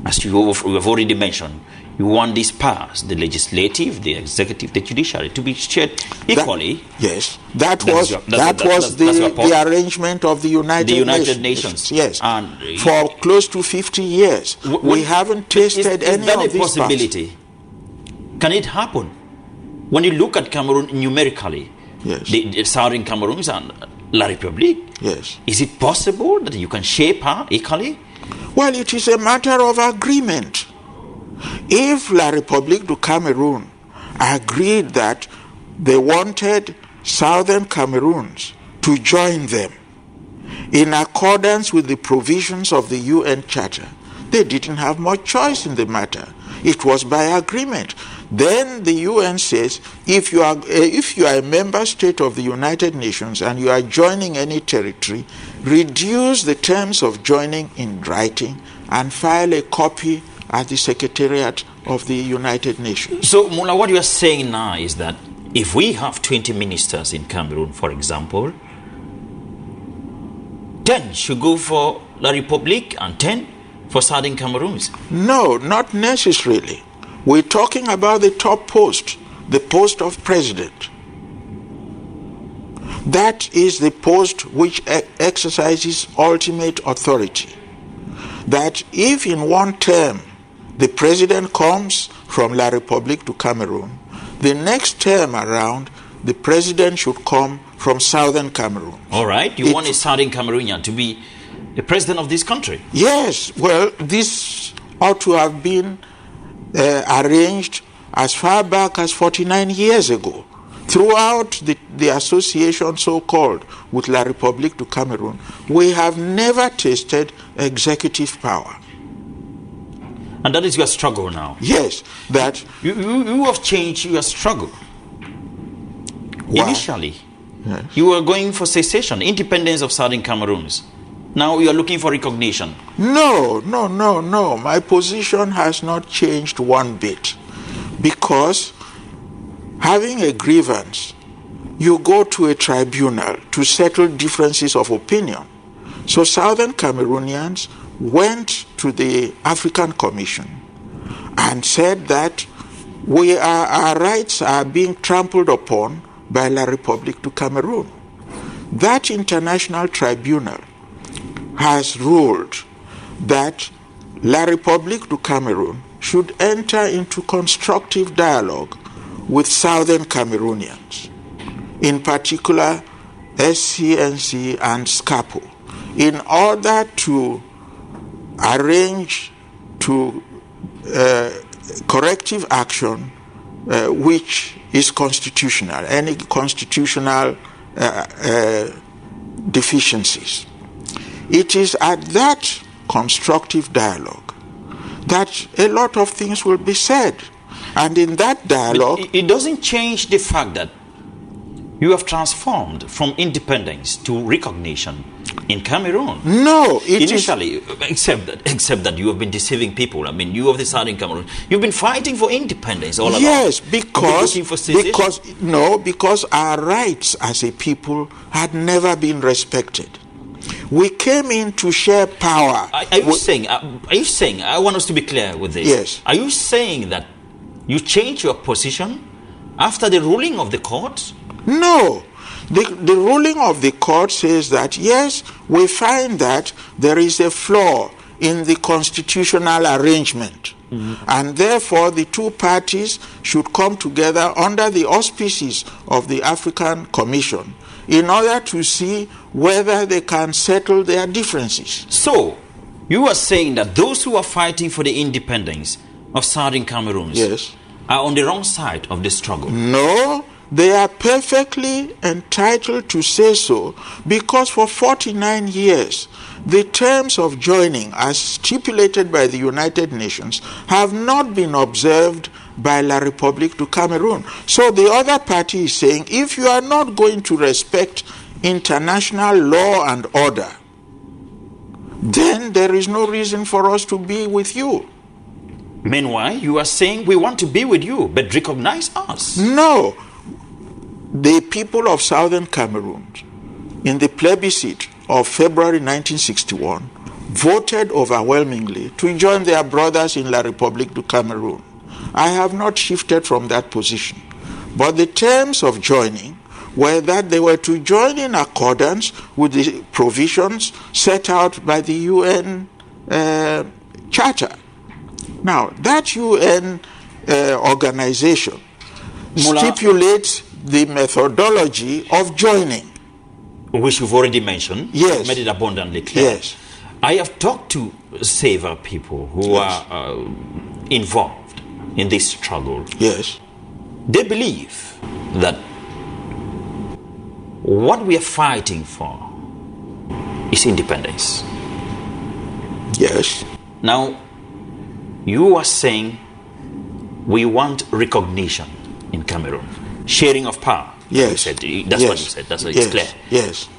as you have already mentioned, you want these powers, the legislative, the executive, the judiciary, to be shared equally. That was the arrangement of the United Nations. Yes, and for close to 50 years. We haven't tasted any of these possibility. Parts. Can it happen? When you look at Cameroon numerically, yes, the Southern Cameroons and La République, yes, is it possible that you can share power equally? Well, it is a matter of agreement. If La République du Cameroon agreed that they wanted Southern Cameroons to join them in accordance with the provisions of the UN Charter, they didn't have much choice in the matter. It was by agreement. Then the UN says, if you are a member state of the United Nations and you are joining any territory, reduce the terms of joining in writing and file a copy at the Secretariat of the United Nations. So, Mula, what you are saying now is that if we have 20 ministers in Cameroon, for example, 10 should go for La République and 10 for Southern Cameroons? No, not necessarily. We're talking about the top post, the post of president. That is the post which exercises ultimate authority. That if in one term the president comes from La République du Cameroon, the next term around the president should come from Southern Cameroon. All right, you want a Southern Cameroonian to be the president of this country? Yes, well, this ought to have been arranged as far back as 49 years ago. Throughout the association so-called with La République du Cameroon, we have never tasted executive power. And that is your struggle now? Yes, that... You have changed your struggle. Why? Initially, yes, you were going for secession, independence of Southern Cameroons. Now you are looking for recognition. No. My position has not changed one bit. Because having a grievance, you go to a tribunal to settle differences of opinion. So Southern Cameroonians went to the African Commission and said that our rights are being trampled upon by La République du Cameroon. That international tribunal has ruled that La République du Cameroon should enter into constructive dialogue with Southern Cameroonians, in particular SCNC and SCAPO, in order to arrange to corrective action which is constitutional, any constitutional deficiencies. It is at that constructive dialogue that a lot of things will be said. And in that dialogue... But it doesn't change the fact that you have transformed from independence to recognition in Cameroon. No, initially, except that you have been deceiving people. I mean, you of the Southern Cameroon, you've been fighting for independence all along. Yes, because our rights as a people had never been respected. We came in to share power. Are you saying? I want us to be clear with this. Yes. Are you saying that you changed your position after the ruling of the court? No. The ruling of the court says that, yes, we find that there is a flaw in the constitutional arrangement. Mm-hmm. And therefore, the two parties should come together under the auspices of the African Commission in order to see whether they can settle their differences. So, you are saying that those who are fighting for the independence of Southern Cameroons are on the wrong side of the struggle? No. They are perfectly entitled to say so, because for 49 years, the terms of joining, as stipulated by the United Nations, have not been observed by La République du Cameroon. So the other party is saying, if you are not going to respect international law and order, then there is no reason for us to be with you. Meanwhile, you are saying we want to be with you, but recognize us. No. The people of Southern Cameroon, in the plebiscite of February 1961, voted overwhelmingly to join their brothers in La République du Cameroon. I have not shifted from that position. But the terms of joining were that they were to join in accordance with the provisions set out by the UN Charter. Now, that UN organization stipulates the methodology of joining, which you've already mentioned. Yes. Made it abundantly clear. Yes. I have talked to several people who are involved in this struggle. Yes. They believe that what we are fighting for is independence. Yes. Now, you are saying we want recognition in Cameroon. Sharing of power. Yes. That's what you said. That's what it's clear. Yes.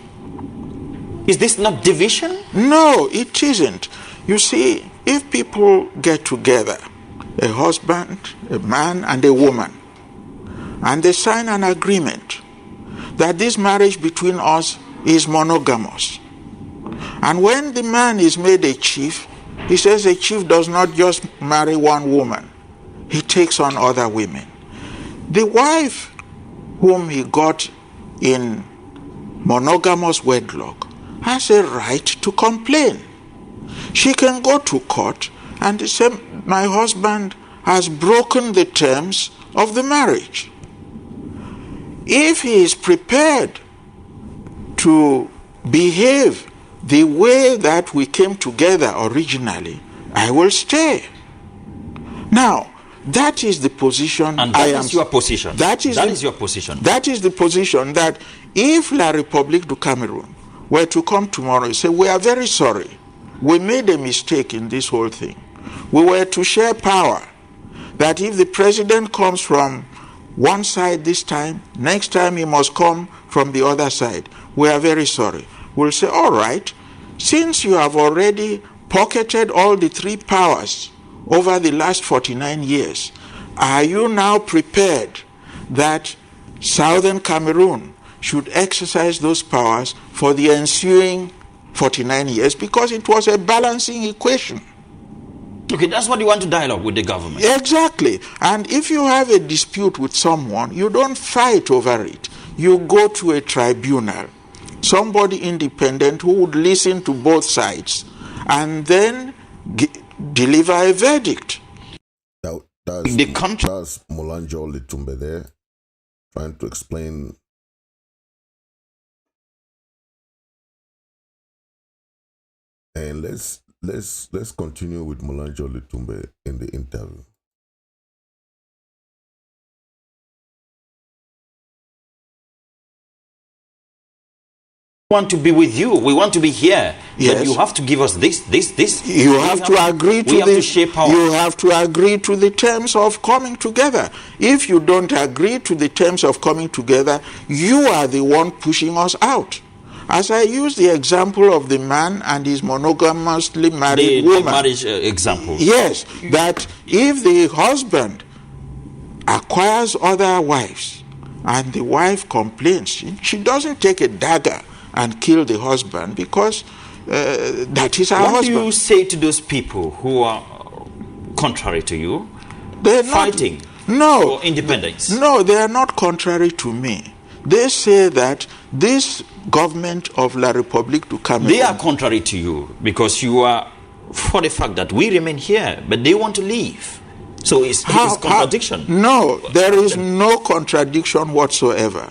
Is this not division? No, it isn't. You see, if people get together, a husband, a man, and a woman, and they sign an agreement that this marriage between us is monogamous, and when the man is made a chief, he says a chief does not just marry one woman, he takes on other women. The wife whom he got in monogamous wedlock has a right to complain. She can go to court and say, my husband has broken the terms of the marriage. If he is prepared to behave the way that we came together originally, I will stay. Now, that is the position. And that is your position. That is your position. That is the position that if La République du Cameroon were to come tomorrow and say, we are very sorry, we made a mistake in this whole thing. We were to share power, that if the president comes from one side this time, next time he must come from the other side. We are very sorry. We'll say, all right, since you have already pocketed all the three powers over the last 49 years, are you now prepared that Southern Cameroon should exercise those powers for the ensuing 49 years because it was a balancing equation. Okay, that's what you want to dialogue with the government. Exactly. And if you have a dispute with someone, you don't fight over it. You go to a tribunal, somebody independent who would listen to both sides and then deliver a verdict. That's Molanjo Litumbe there, trying to explain. And let's continue with Molanjo Litumbe in the interview. We want to be with you. We want to be here. Yes. But you have to give us this. You have to agree to You have to agree to the terms of coming together. If you don't agree to the terms of coming together, you are the one pushing us out. As I use the example of the man and his monogamously married woman. The marriage example. Yes, that if the husband acquires other wives and the wife complains, she doesn't take a dagger and kill the husband because that is her husband. What do you say to those people who are contrary to you? They're fighting for independence? No, they are not contrary to me. They say that this government of La République du Cameroun... They are contrary to you because you are for the fact that we remain here, but they want to leave. So it's contradiction. No, there is no contradiction whatsoever.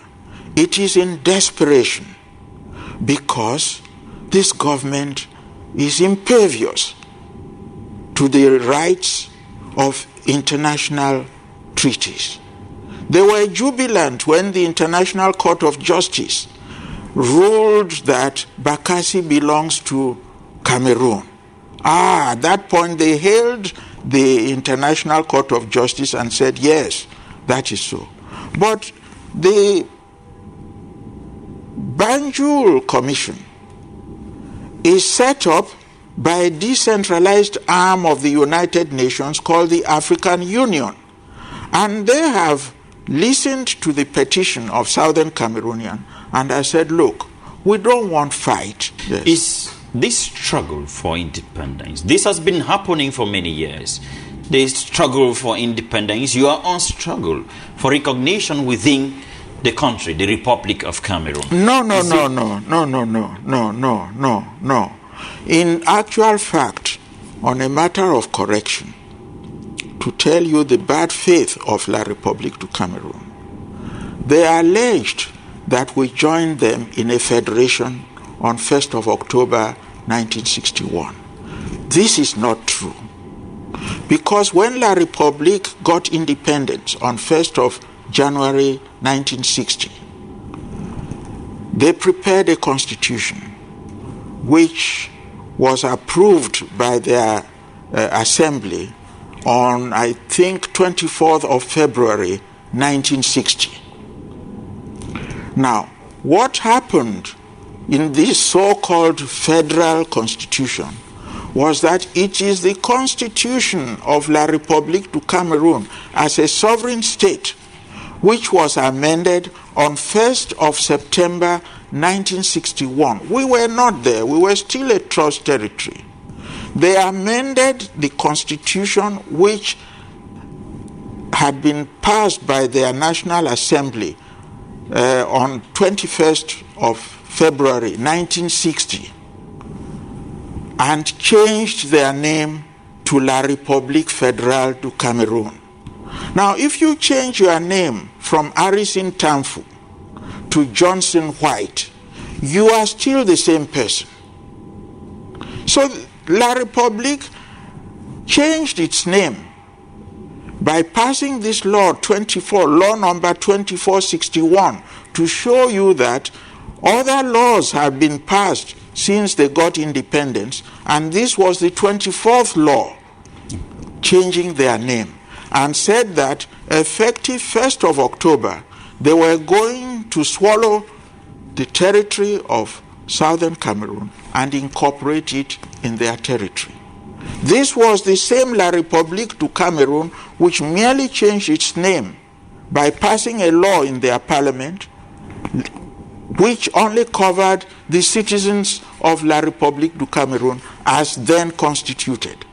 It is in desperation because this government is impervious to the rights of international treaties. They were jubilant when the International Court of Justice ruled that Bakassi belongs to Cameroon. At that point they hailed the International Court of Justice and said, yes, that is so. But the Banjul Commission is set up by a decentralized arm of the United Nations called the African Union. And they have listened to the petition of Southern Cameroonian and I said, look, we don't want fight. Yes. Is this struggle for independence, this has been happening for many years. The struggle for independence, your own struggle for recognition within the country, the Republic of Cameroon. No. In actual fact, on a matter of correction, to tell you the bad faith of La République du Cameroun, they alleged that we joined them in a federation on 1st of October 1961. This is not true. Because when La République got independence on 1st of January 1960, they prepared a constitution which was approved by their assembly on, I think, 24th of February 1960. Now, what happened in this so-called federal constitution was that it is the constitution of La République du Cameroun as a sovereign state which was amended on 1st of September 1961. We were not there. We were still a trust territory. They amended the constitution which had been passed by their National Assembly on 21st of February 1960 and changed their name to La République Fédérale du Cameroun. Now, if you change your name from Harrison Tamfu to Johnson White, you are still the same person. So La République changed its name by passing this law number 2461, to show you that other laws have been passed since they got independence, and this was the 24th law changing their name, and said that effective 1st of October, they were going to swallow the territory of Southern Cameroon and incorporate it in their territory. This was the same La République du Cameroun which merely changed its name by passing a law in their parliament which only covered the citizens of La République du Cameroon as then constituted.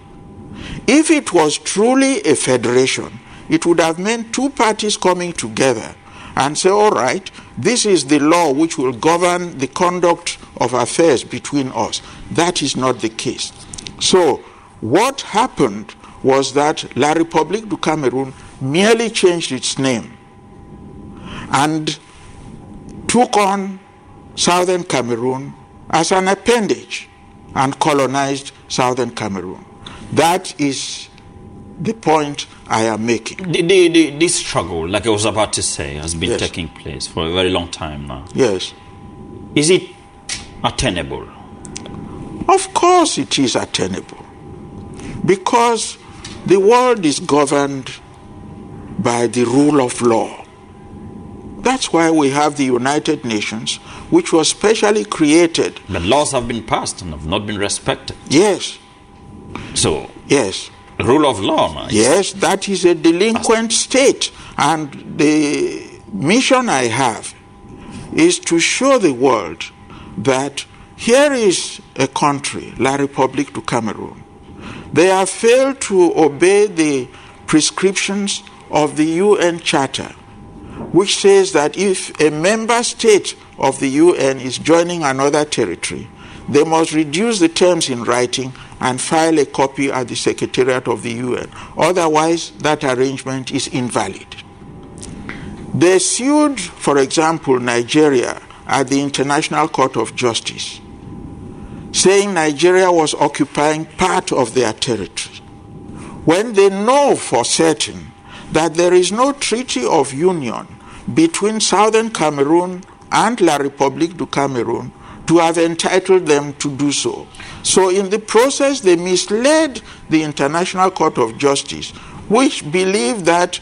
If it was truly a federation, it would have meant two parties coming together and say, all right, this is the law which will govern the conduct of affairs between us. That is not the case. So what happened was that La République du Cameroon merely changed its name and took on Southern Cameroon as an appendage and colonized Southern Cameroon. That is the point I am making. This struggle, like I was about to say, has been taking place for a very long time now. Yes. Is it attainable? Of course it is attainable, because the world is governed by the rule of law. That's why we have the United Nations, which was specially created. But laws have been passed and have not been respected. Yes. So, yes. Rule of law now. Yes, that is a delinquent state. And the mission I have is to show the world that here is a country, La République du Cameroon. They have failed to obey the prescriptions of the UN Charter, which says that if a member state of the UN is joining another territory, they must reduce the terms in writing and file a copy at the Secretariat of the UN. Otherwise, that arrangement is invalid. They sued, for example, Nigeria at the International Court of Justice, saying Nigeria was occupying part of their territory, when they know for certain that there is no treaty of union between Southern Cameroon and La République du Cameroon to have entitled them to do so. So in the process, they misled the International Court of Justice, which believed that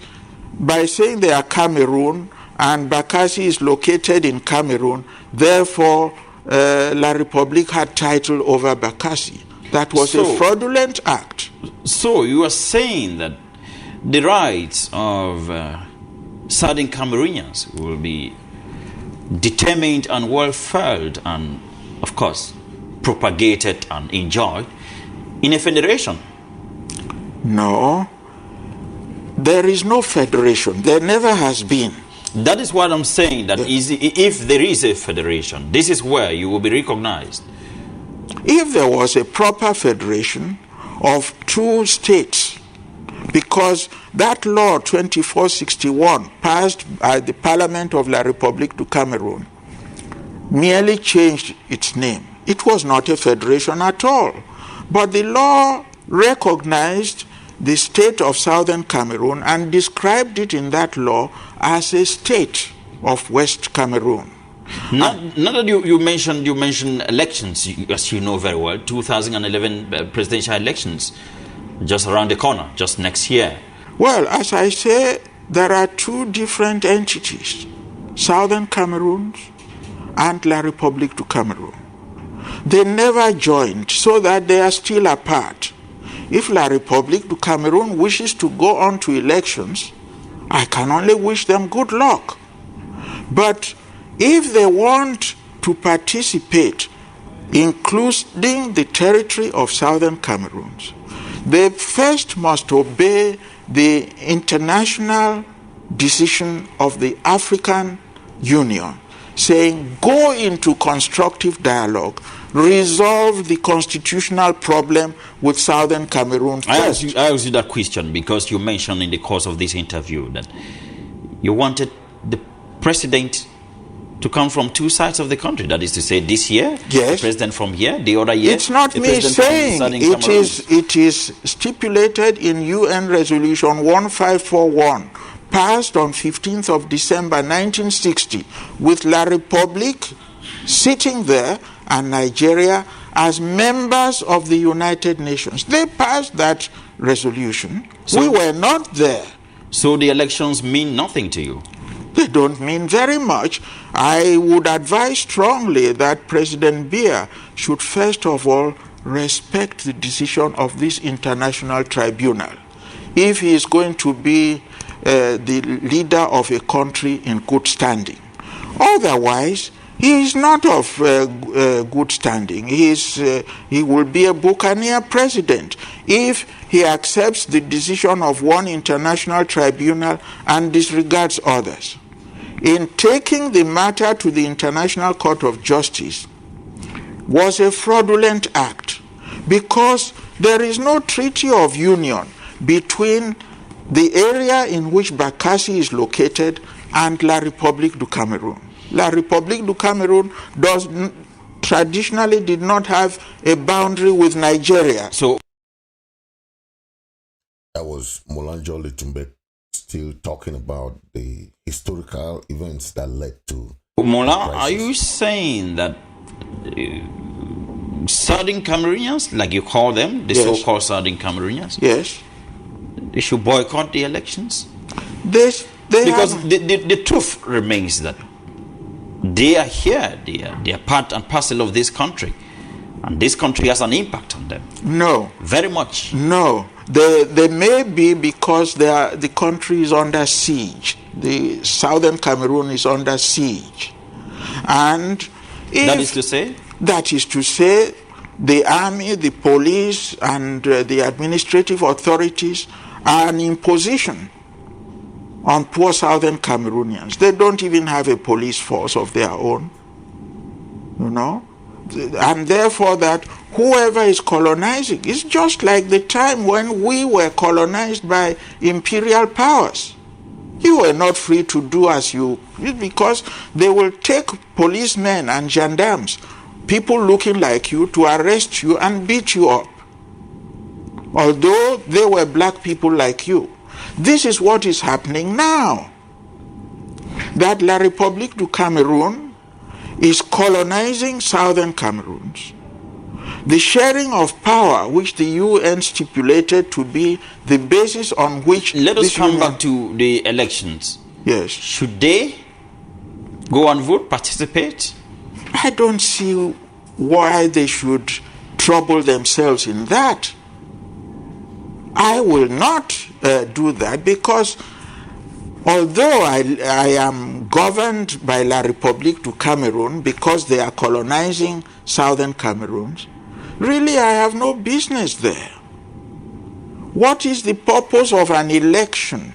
by saying they are Cameroon and Bakassi is located in Cameroon, therefore La République had title over Bakassi. That was a fraudulent act. So you are saying that the rights of Southern Cameroonians will be determined and well felt and, of course, propagated and enjoyed in a federation? No. There is no federation. There never has been. That is what I'm saying, that if there is a federation, this is where you will be recognized. If there was a proper federation of two states, because that law 2461 passed by the Parliament of La République du Cameroon merely changed its name. It was not a federation at all. But the law recognized the state of Southern Cameroon and described it in that law as a state of West Cameroon. Now that you mentioned elections, as you know very well, 2011 presidential elections, just around the corner, just next year. Well, as I say, there are two different entities, Southern Cameroon and La République du Cameroon. They never joined, so that they are still apart. If La République du Cameroon wishes to go on to elections, I can only wish them good luck. But if they want to participate, including the territory of Southern Cameroon, they first must obey the international decision of the African Union, saying go into constructive dialogue, resolve the constitutional problem with Southern Cameroon first. I asked you that question because you mentioned in the course of this interview that you wanted the president to come from two sides of the country. That is to say, this year, yes, the president from here, the other year. It's not me saying, it is stipulated in UN Resolution 1541, passed on 15th of December 1960, with La République sitting there and Nigeria as members of the United Nations. They passed that resolution. So, we were not there. So the elections mean nothing to you? They don't mean very much. I would advise strongly that President Biya should first of all respect the decision of this international tribunal. If he is going to be the leader of a country in good standing. Otherwise, he is not of good standing. He will be a buccaneer president if he accepts the decision of one international tribunal and disregards others. In taking the matter to the International Court of Justice was a fraudulent act, because there is no treaty of union between the area in which Bakassi is located and La République du Cameroun. La République du Cameroun traditionally did not have a boundary with Nigeria. So that was Molanjo Litumbe still talking about the historical events that led to Mola, are you saying that Southern Cameroonians, like you call them, the so-called Southern Cameroonians, yes, they should boycott the elections? Because the truth remains that they are here, they are part and parcel of this country, and this country has an impact on them. No. Very much. No. They may be, because the country is under siege. The Southern Cameroon is under siege. And that is to say? That is to say, the army, the police, and the administrative authorities are an imposition on poor Southern Cameroonians. They don't even have a police force of their own, you know. And therefore that whoever is colonizing is just like the time when we were colonized by imperial powers. You were not free to do as you, because they will take policemen and gendarmes, people looking like you, to arrest you and beat you up, although they were black people like you. This is what is happening now. That La République du Cameroun is colonizing Southern Cameroons. The sharing of power, which the UN stipulated to be the basis on which... Let us come back to the elections. Yes. Should they go and vote, participate? I don't see why they should trouble themselves in that. I will not do that, because although I am governed by La République du Cameroun because they are colonizing Southern Cameroons, really I have no business there. What is the purpose of an election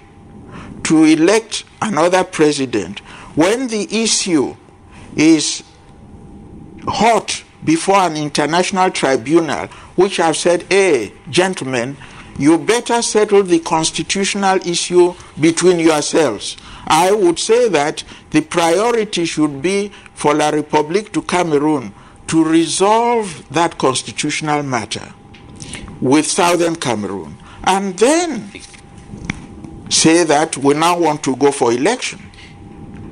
to elect another president when the issue is hot before an international tribunal, which have said, hey, gentlemen, you better settle the constitutional issue between yourselves? I would say that the priority should be for La République du Cameroun to resolve that constitutional matter with Southern Cameroon, and then say that we now want to go for election.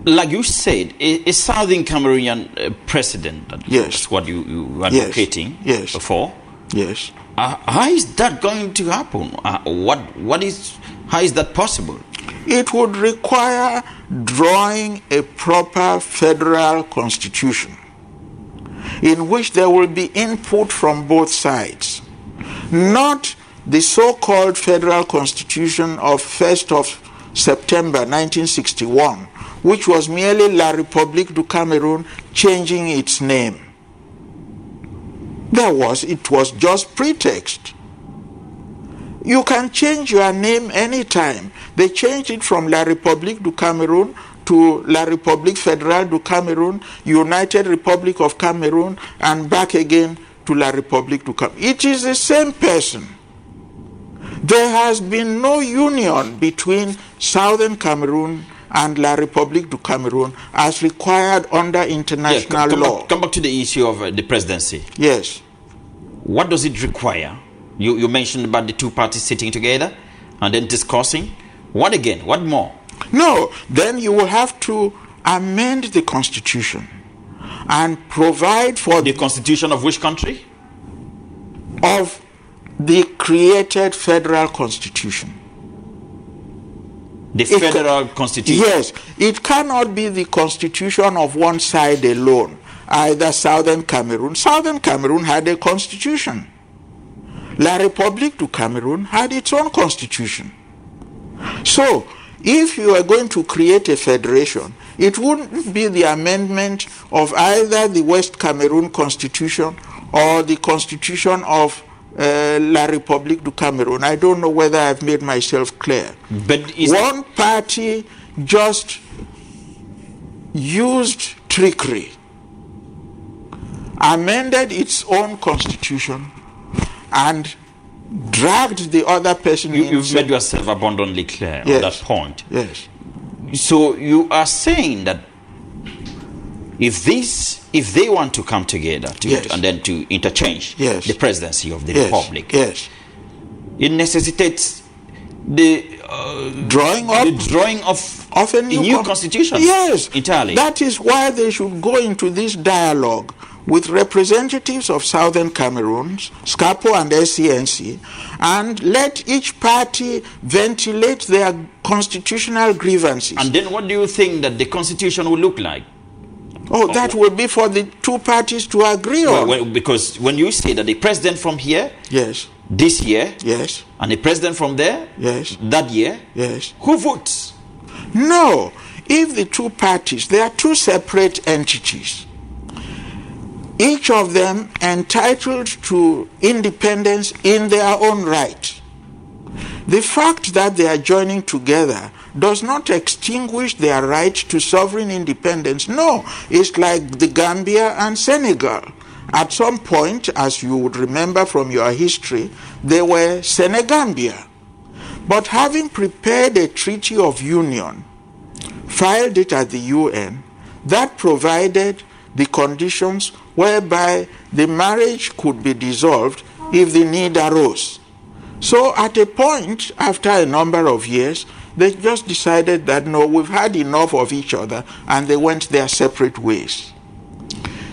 Like you said, a Southern Cameroonian president, that's what you were advocating for. Yes. How is that going to happen? How is that possible? It would require drawing a proper federal constitution in which there will be input from both sides. Not the so-called federal constitution of 1st of September 1961, which was merely La République du Cameroun changing its name. It was just pretext. You can change your name anytime. They changed it from La République du Cameroun to La République Fédérale du Cameroun, United Republic of Cameroon, and back again to La République du Cameroun. It is the same person. There has been no union between Southern Cameroon and La République du Cameroun as required under international law. Come back to the issue of the presidency. Yes. What does it require? You mentioned about the two parties sitting together and then discussing. What again? What more? No, then you will have to amend the constitution and provide for... The constitution of which country? Of the created federal constitution. The federal constitution? Yes. It cannot be the constitution of one side alone, either Southern Cameroon. Southern Cameroon had a constitution. La République du Cameroun had its own constitution. So, if you are going to create a federation, it wouldn't be the amendment of either the West Cameroon Constitution or the Constitution of La République du Cameroun. I don't know whether I've made myself clear. But one party just used trickery, amended its own constitution, and dragged the other person in. You've made yourself abundantly clear on that point. Yes. So you are saying that if they want to come together and then to interchange the presidency of the republic, it necessitates the drawing of a new constitution. Yes, entirely. That is why they should go into this dialogue with representatives of Southern Cameroon, SCAPO and SCNC, and let each party ventilate their constitutional grievances. And then what do you think that the constitution will look like? Oh, that will be for the two parties to agree on. Well, because when you say that the president from here, this year, and the president from there, that year, who votes? No, if the two parties, they are two separate entities, each of them entitled to independence in their own right. The fact that they are joining together does not extinguish their right to sovereign independence. No, it's like the Gambia and Senegal. At some point, as you would remember from your history, they were Senegambia. But having prepared a treaty of union, filed it at the UN, that provided the conditions whereby the marriage could be dissolved if the need arose. So at a point, after a number of years, they just decided that no, we've had enough of each other, and they went their separate ways.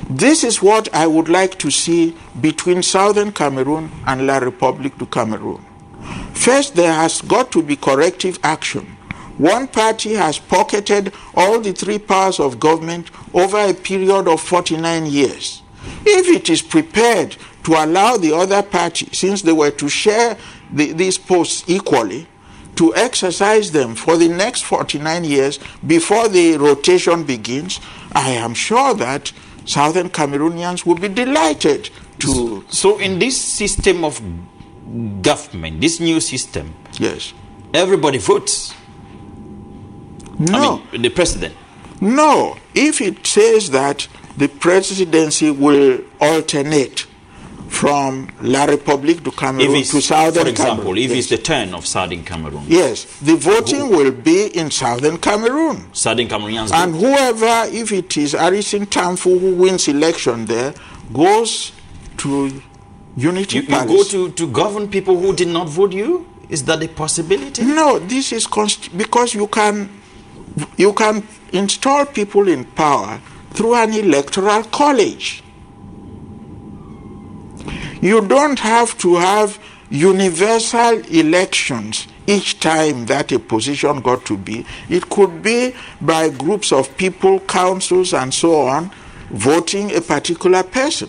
This is what I would like to see between Southern Cameroon and La République du Cameroun. First, there has got to be corrective action. One party has pocketed all the three powers of government over a period of 49 years. If it is prepared to allow the other party, since they were to share these posts equally, to exercise them for the next 49 years before the rotation begins, I am sure that Southern Cameroonians will be delighted to... So in this system of government, this new system, everybody votes? No. I mean, the president? No. If it says that the presidency will alternate from La République du Cameroun to Southern Cameroon. For example, if it's the turn of Southern Cameroon. Yes, the voting will be in Southern Cameroon. Southern Cameroonians. And whoever, if it is Arison Tamfu who wins election there, goes to Unity Palace. You go to govern people who did not vote you? Is that a possibility? No, this is because you can install people in power through an electoral college. You don't have to have universal elections each time that a position got to be. It could be by groups of people, councils, and so on, voting a particular person.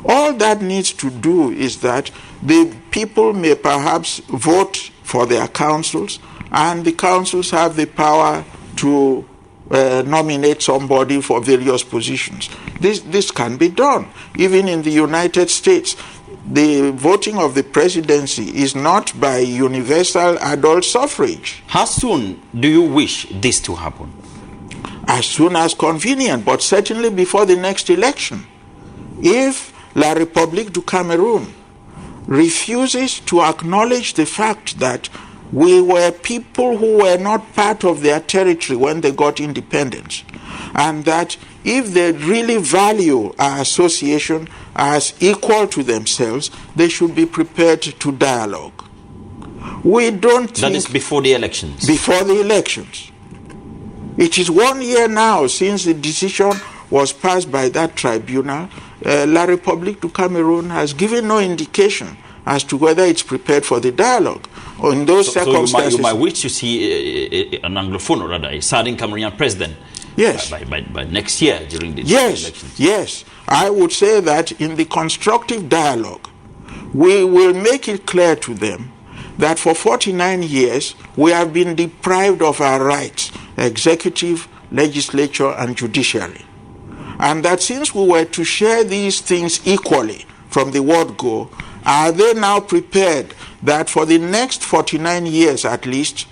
All that needs to do is that the people may perhaps vote for their councils, and the councils have the power to nominate somebody for various positions. This can be done. Even in the United States, the voting of the presidency is not by universal adult suffrage. How soon do you wish this to happen? As soon as convenient, but certainly before the next election. If La République du Cameroun refuses to acknowledge the fact that we were people who were not part of their territory when they got independence, and that if they really value our association as equal to themselves, they should be prepared to dialogue. We don't think... That is before the elections? Before the elections. It is 1 year now since the decision was passed by that tribunal. La République du Cameroun has given no indication as to whether it's prepared for the dialogue. Or in those circumstances... So you might wish to see an Anglophone, or rather, a Southern Cameroonian president by next year during the elections. Yes. I would say that in the constructive dialogue, we will make it clear to them that for 49 years we have been deprived of our rights, executive, legislature, and judiciary. And that since we were to share these things equally from the word go, are they now prepared that for the next 49 years at least,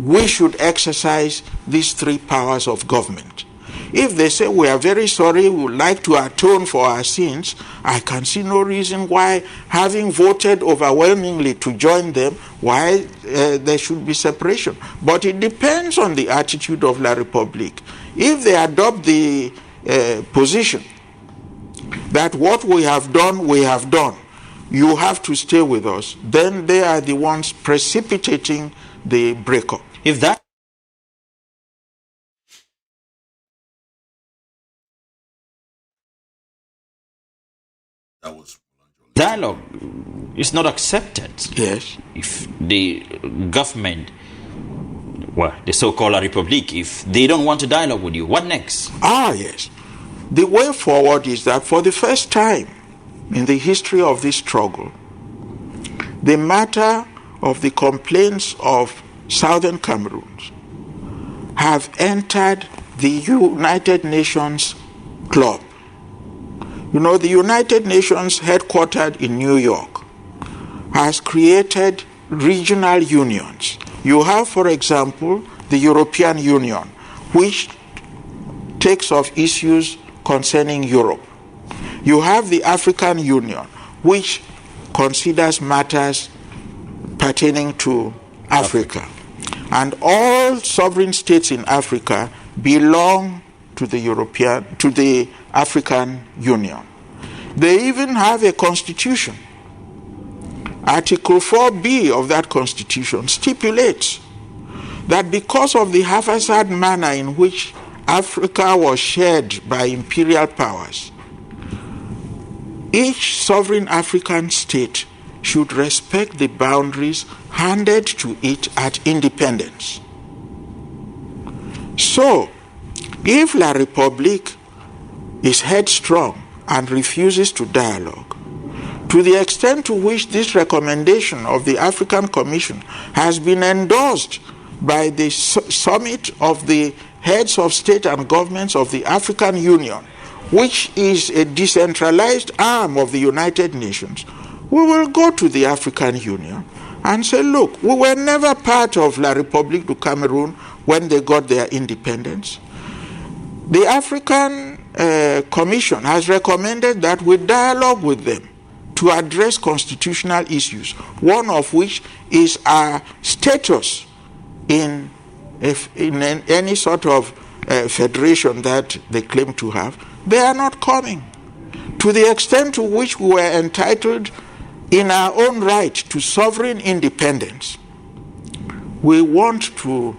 we should exercise these three powers of government? If they say, we are very sorry, we would like to atone for our sins, I can see no reason why, having voted overwhelmingly to join them, why there should be separation. But it depends on the attitude of La République. If they adopt the position that what we have done, you have to stay with us, then they are the ones precipitating the breakup. If that was dialogue is not accepted, yes, if the government, well, the so-called La République, if they don't want to dialogue with you, what next? Yes. The way forward is that for the first time in the history of this struggle, the matter of the complaints of Southern Cameroons have entered the United Nations club. You know, the United Nations, headquartered in New York, has created regional unions. You have, for example, the European Union, which takes up issues concerning Europe. You have the African Union, which considers matters pertaining to Africa. And all sovereign states in Africa belong to the African Union. They even have a constitution. Article 4B of that constitution stipulates that because of the haphazard manner in which Africa was shared by imperial powers, each sovereign African state should respect the boundaries handed to it at independence. So, if La République is headstrong and refuses to dialogue, to the extent to which this recommendation of the African Commission has been endorsed by the summit of the heads of state and governments of the African Union, which is a decentralized arm of the United Nations, we will go to the African Union and say, look, we were never part of La République du Cameroon when they got their independence. The African Commission has recommended that we dialogue with them to address constitutional issues, one of which is our status in any sort of federation that they claim to have. They are not coming. To the extent to which we were entitled in our own right to sovereign independence, we want to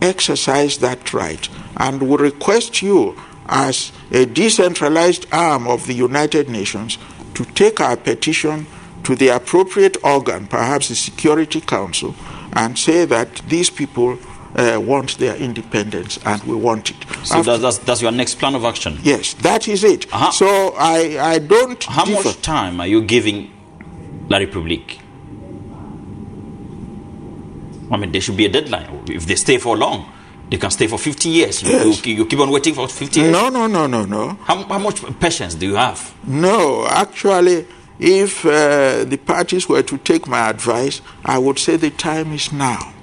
exercise that right, and we request you as a decentralized arm of the United Nations to take our petition to the appropriate organ, perhaps the Security Council, and say that these people want their independence and we want it. So that's your next plan of action? Yes, that is it. So I don't How much time are you giving La République? I mean, there should be a deadline. If they stay for long, they can stay for 50 years. Yes. You keep on waiting for 50 years? No. How much patience do you have? No, actually, if the parties were to take my advice, I would say the time is now.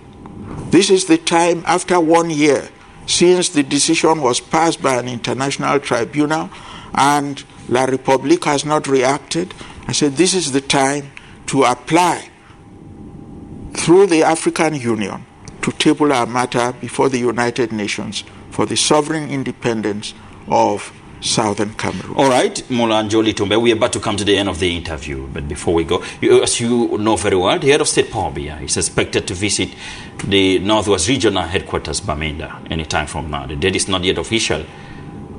This is the time after 1 year since the decision was passed by an international tribunal and La République has not reacted. I said this is the time to apply through the African Union to table our matter before the United Nations for the sovereign independence of Southern Cameroon. All right, Molanjoli Tumbe, we are about to come to the end of the interview, but before we go, as you know very well, the head of state Pobia is expected to visit the Northwest Regional Headquarters, Bamenda, anytime from now. The date is not yet official.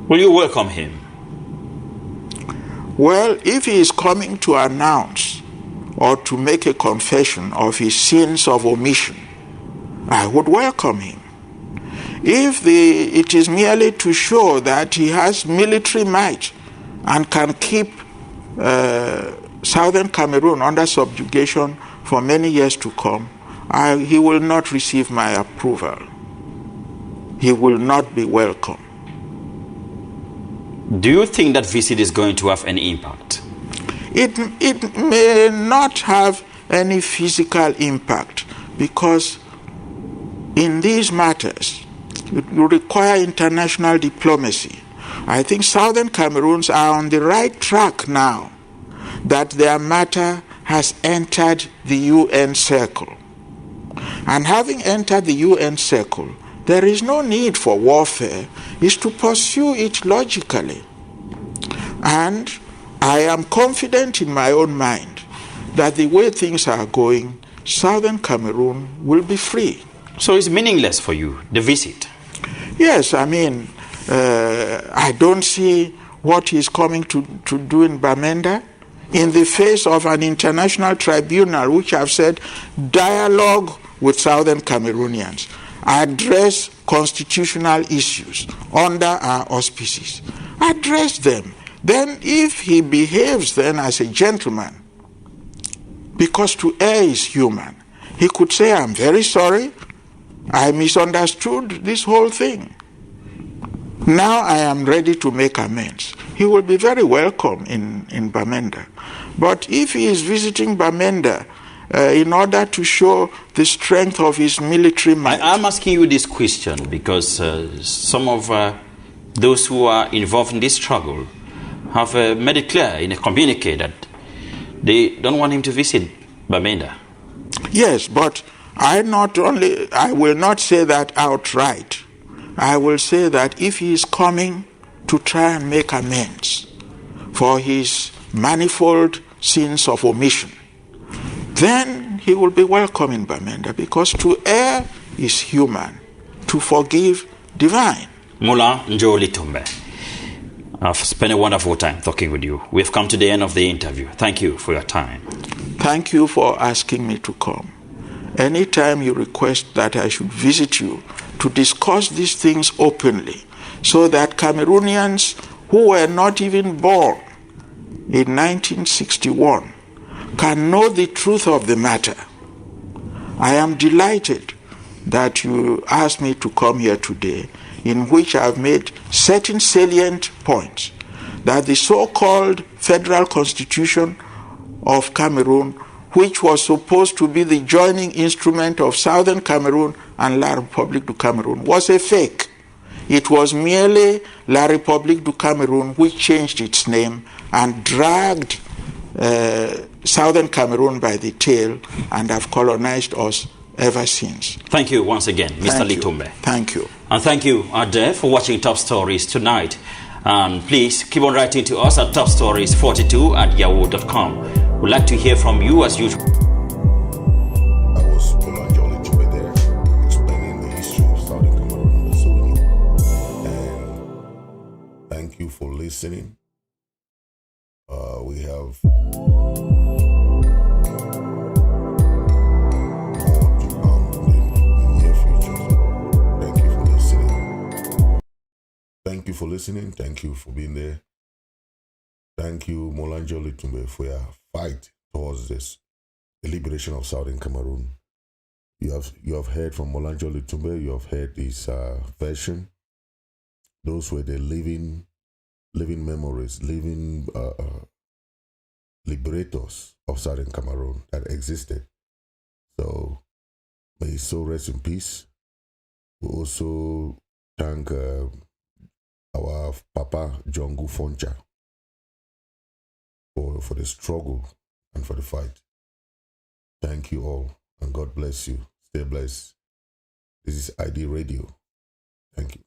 Will you welcome him? Well, if he is coming to announce or to make a confession of his sins of omission, I would welcome him. If it is merely to show that he has military might and can keep Southern Cameroon under subjugation for many years to come, he will not receive my approval. He will not be welcome. Do you think that visit is going to have any impact? It may not have any physical impact, because in these matters, it will require international diplomacy. I think Southern Cameroons are on the right track now that their matter has entered the UN circle. And having entered the UN circle, there is no need for warfare. It's to pursue it logically. And I am confident in my own mind that the way things are going, Southern Cameroon will be free. So it's meaningless for you, the visit? Yes, I mean, I don't see what he's coming to do in Bamenda in the face of an international tribunal which have said dialogue with Southern Cameroonians, address constitutional issues under our auspices, address them. Then if he behaves then as a gentleman, because to err is human, he could say, I'm very sorry, I misunderstood this whole thing. Now I am ready to make amends. He will be very welcome in Bamenda. But if he is visiting Bamenda in order to show the strength of his military might... I'm asking you this question because some of those who are involved in this struggle have made it clear in a communique that they don't want him to visit Bamenda. Yes, but I will not say that outright. I will say that if he is coming to try and make amends for his manifold sins of omission, then he will be welcome in Bamenda, because to err is human, to forgive divine. Mula Njoli Tumbe, I've spent a wonderful time talking with you. We've come to the end of the interview. Thank you for your time. Thank you for asking me to come. Anytime you request that I should visit you to discuss these things openly, so that Cameroonians who were not even born in 1961 can know the truth of the matter, I am delighted that you asked me to come here today, in which I have made certain salient points that the so-called Federal Constitution of Cameroon, which was supposed to be the joining instrument of Southern Cameroon and La République du Cameroun, was a fake. It was merely La République du Cameroun which changed its name and dragged Southern Cameroon by the tail and have colonized us ever since. Thank you once again, Mr. Litumbe. Thank you. And thank you, Ade, for watching Top Stories tonight. And please keep on writing to us at topstories42@yahoo.com. We'd like to hear from you as usual. I was Maginalization there, explaining the history of Southern Cameroon and Ambazonia. And thank you for listening. We have more to come in the near future. Thank you for listening. Thank you for listening. Thank you for being there. Thank you, Molanjo Litumbe, for your fight towards this, the liberation of Southern Cameroon. You have heard from Molanjo Litumbe. You have heard his version. Those were the living memories, living liberators of Southern Cameroon that existed. So may his soul rest in peace. We also thank our Papa Jongu Foncha for the struggle and for the fight. Thank you all, and God bless you. Stay blessed. This is ID Radio. Thank you.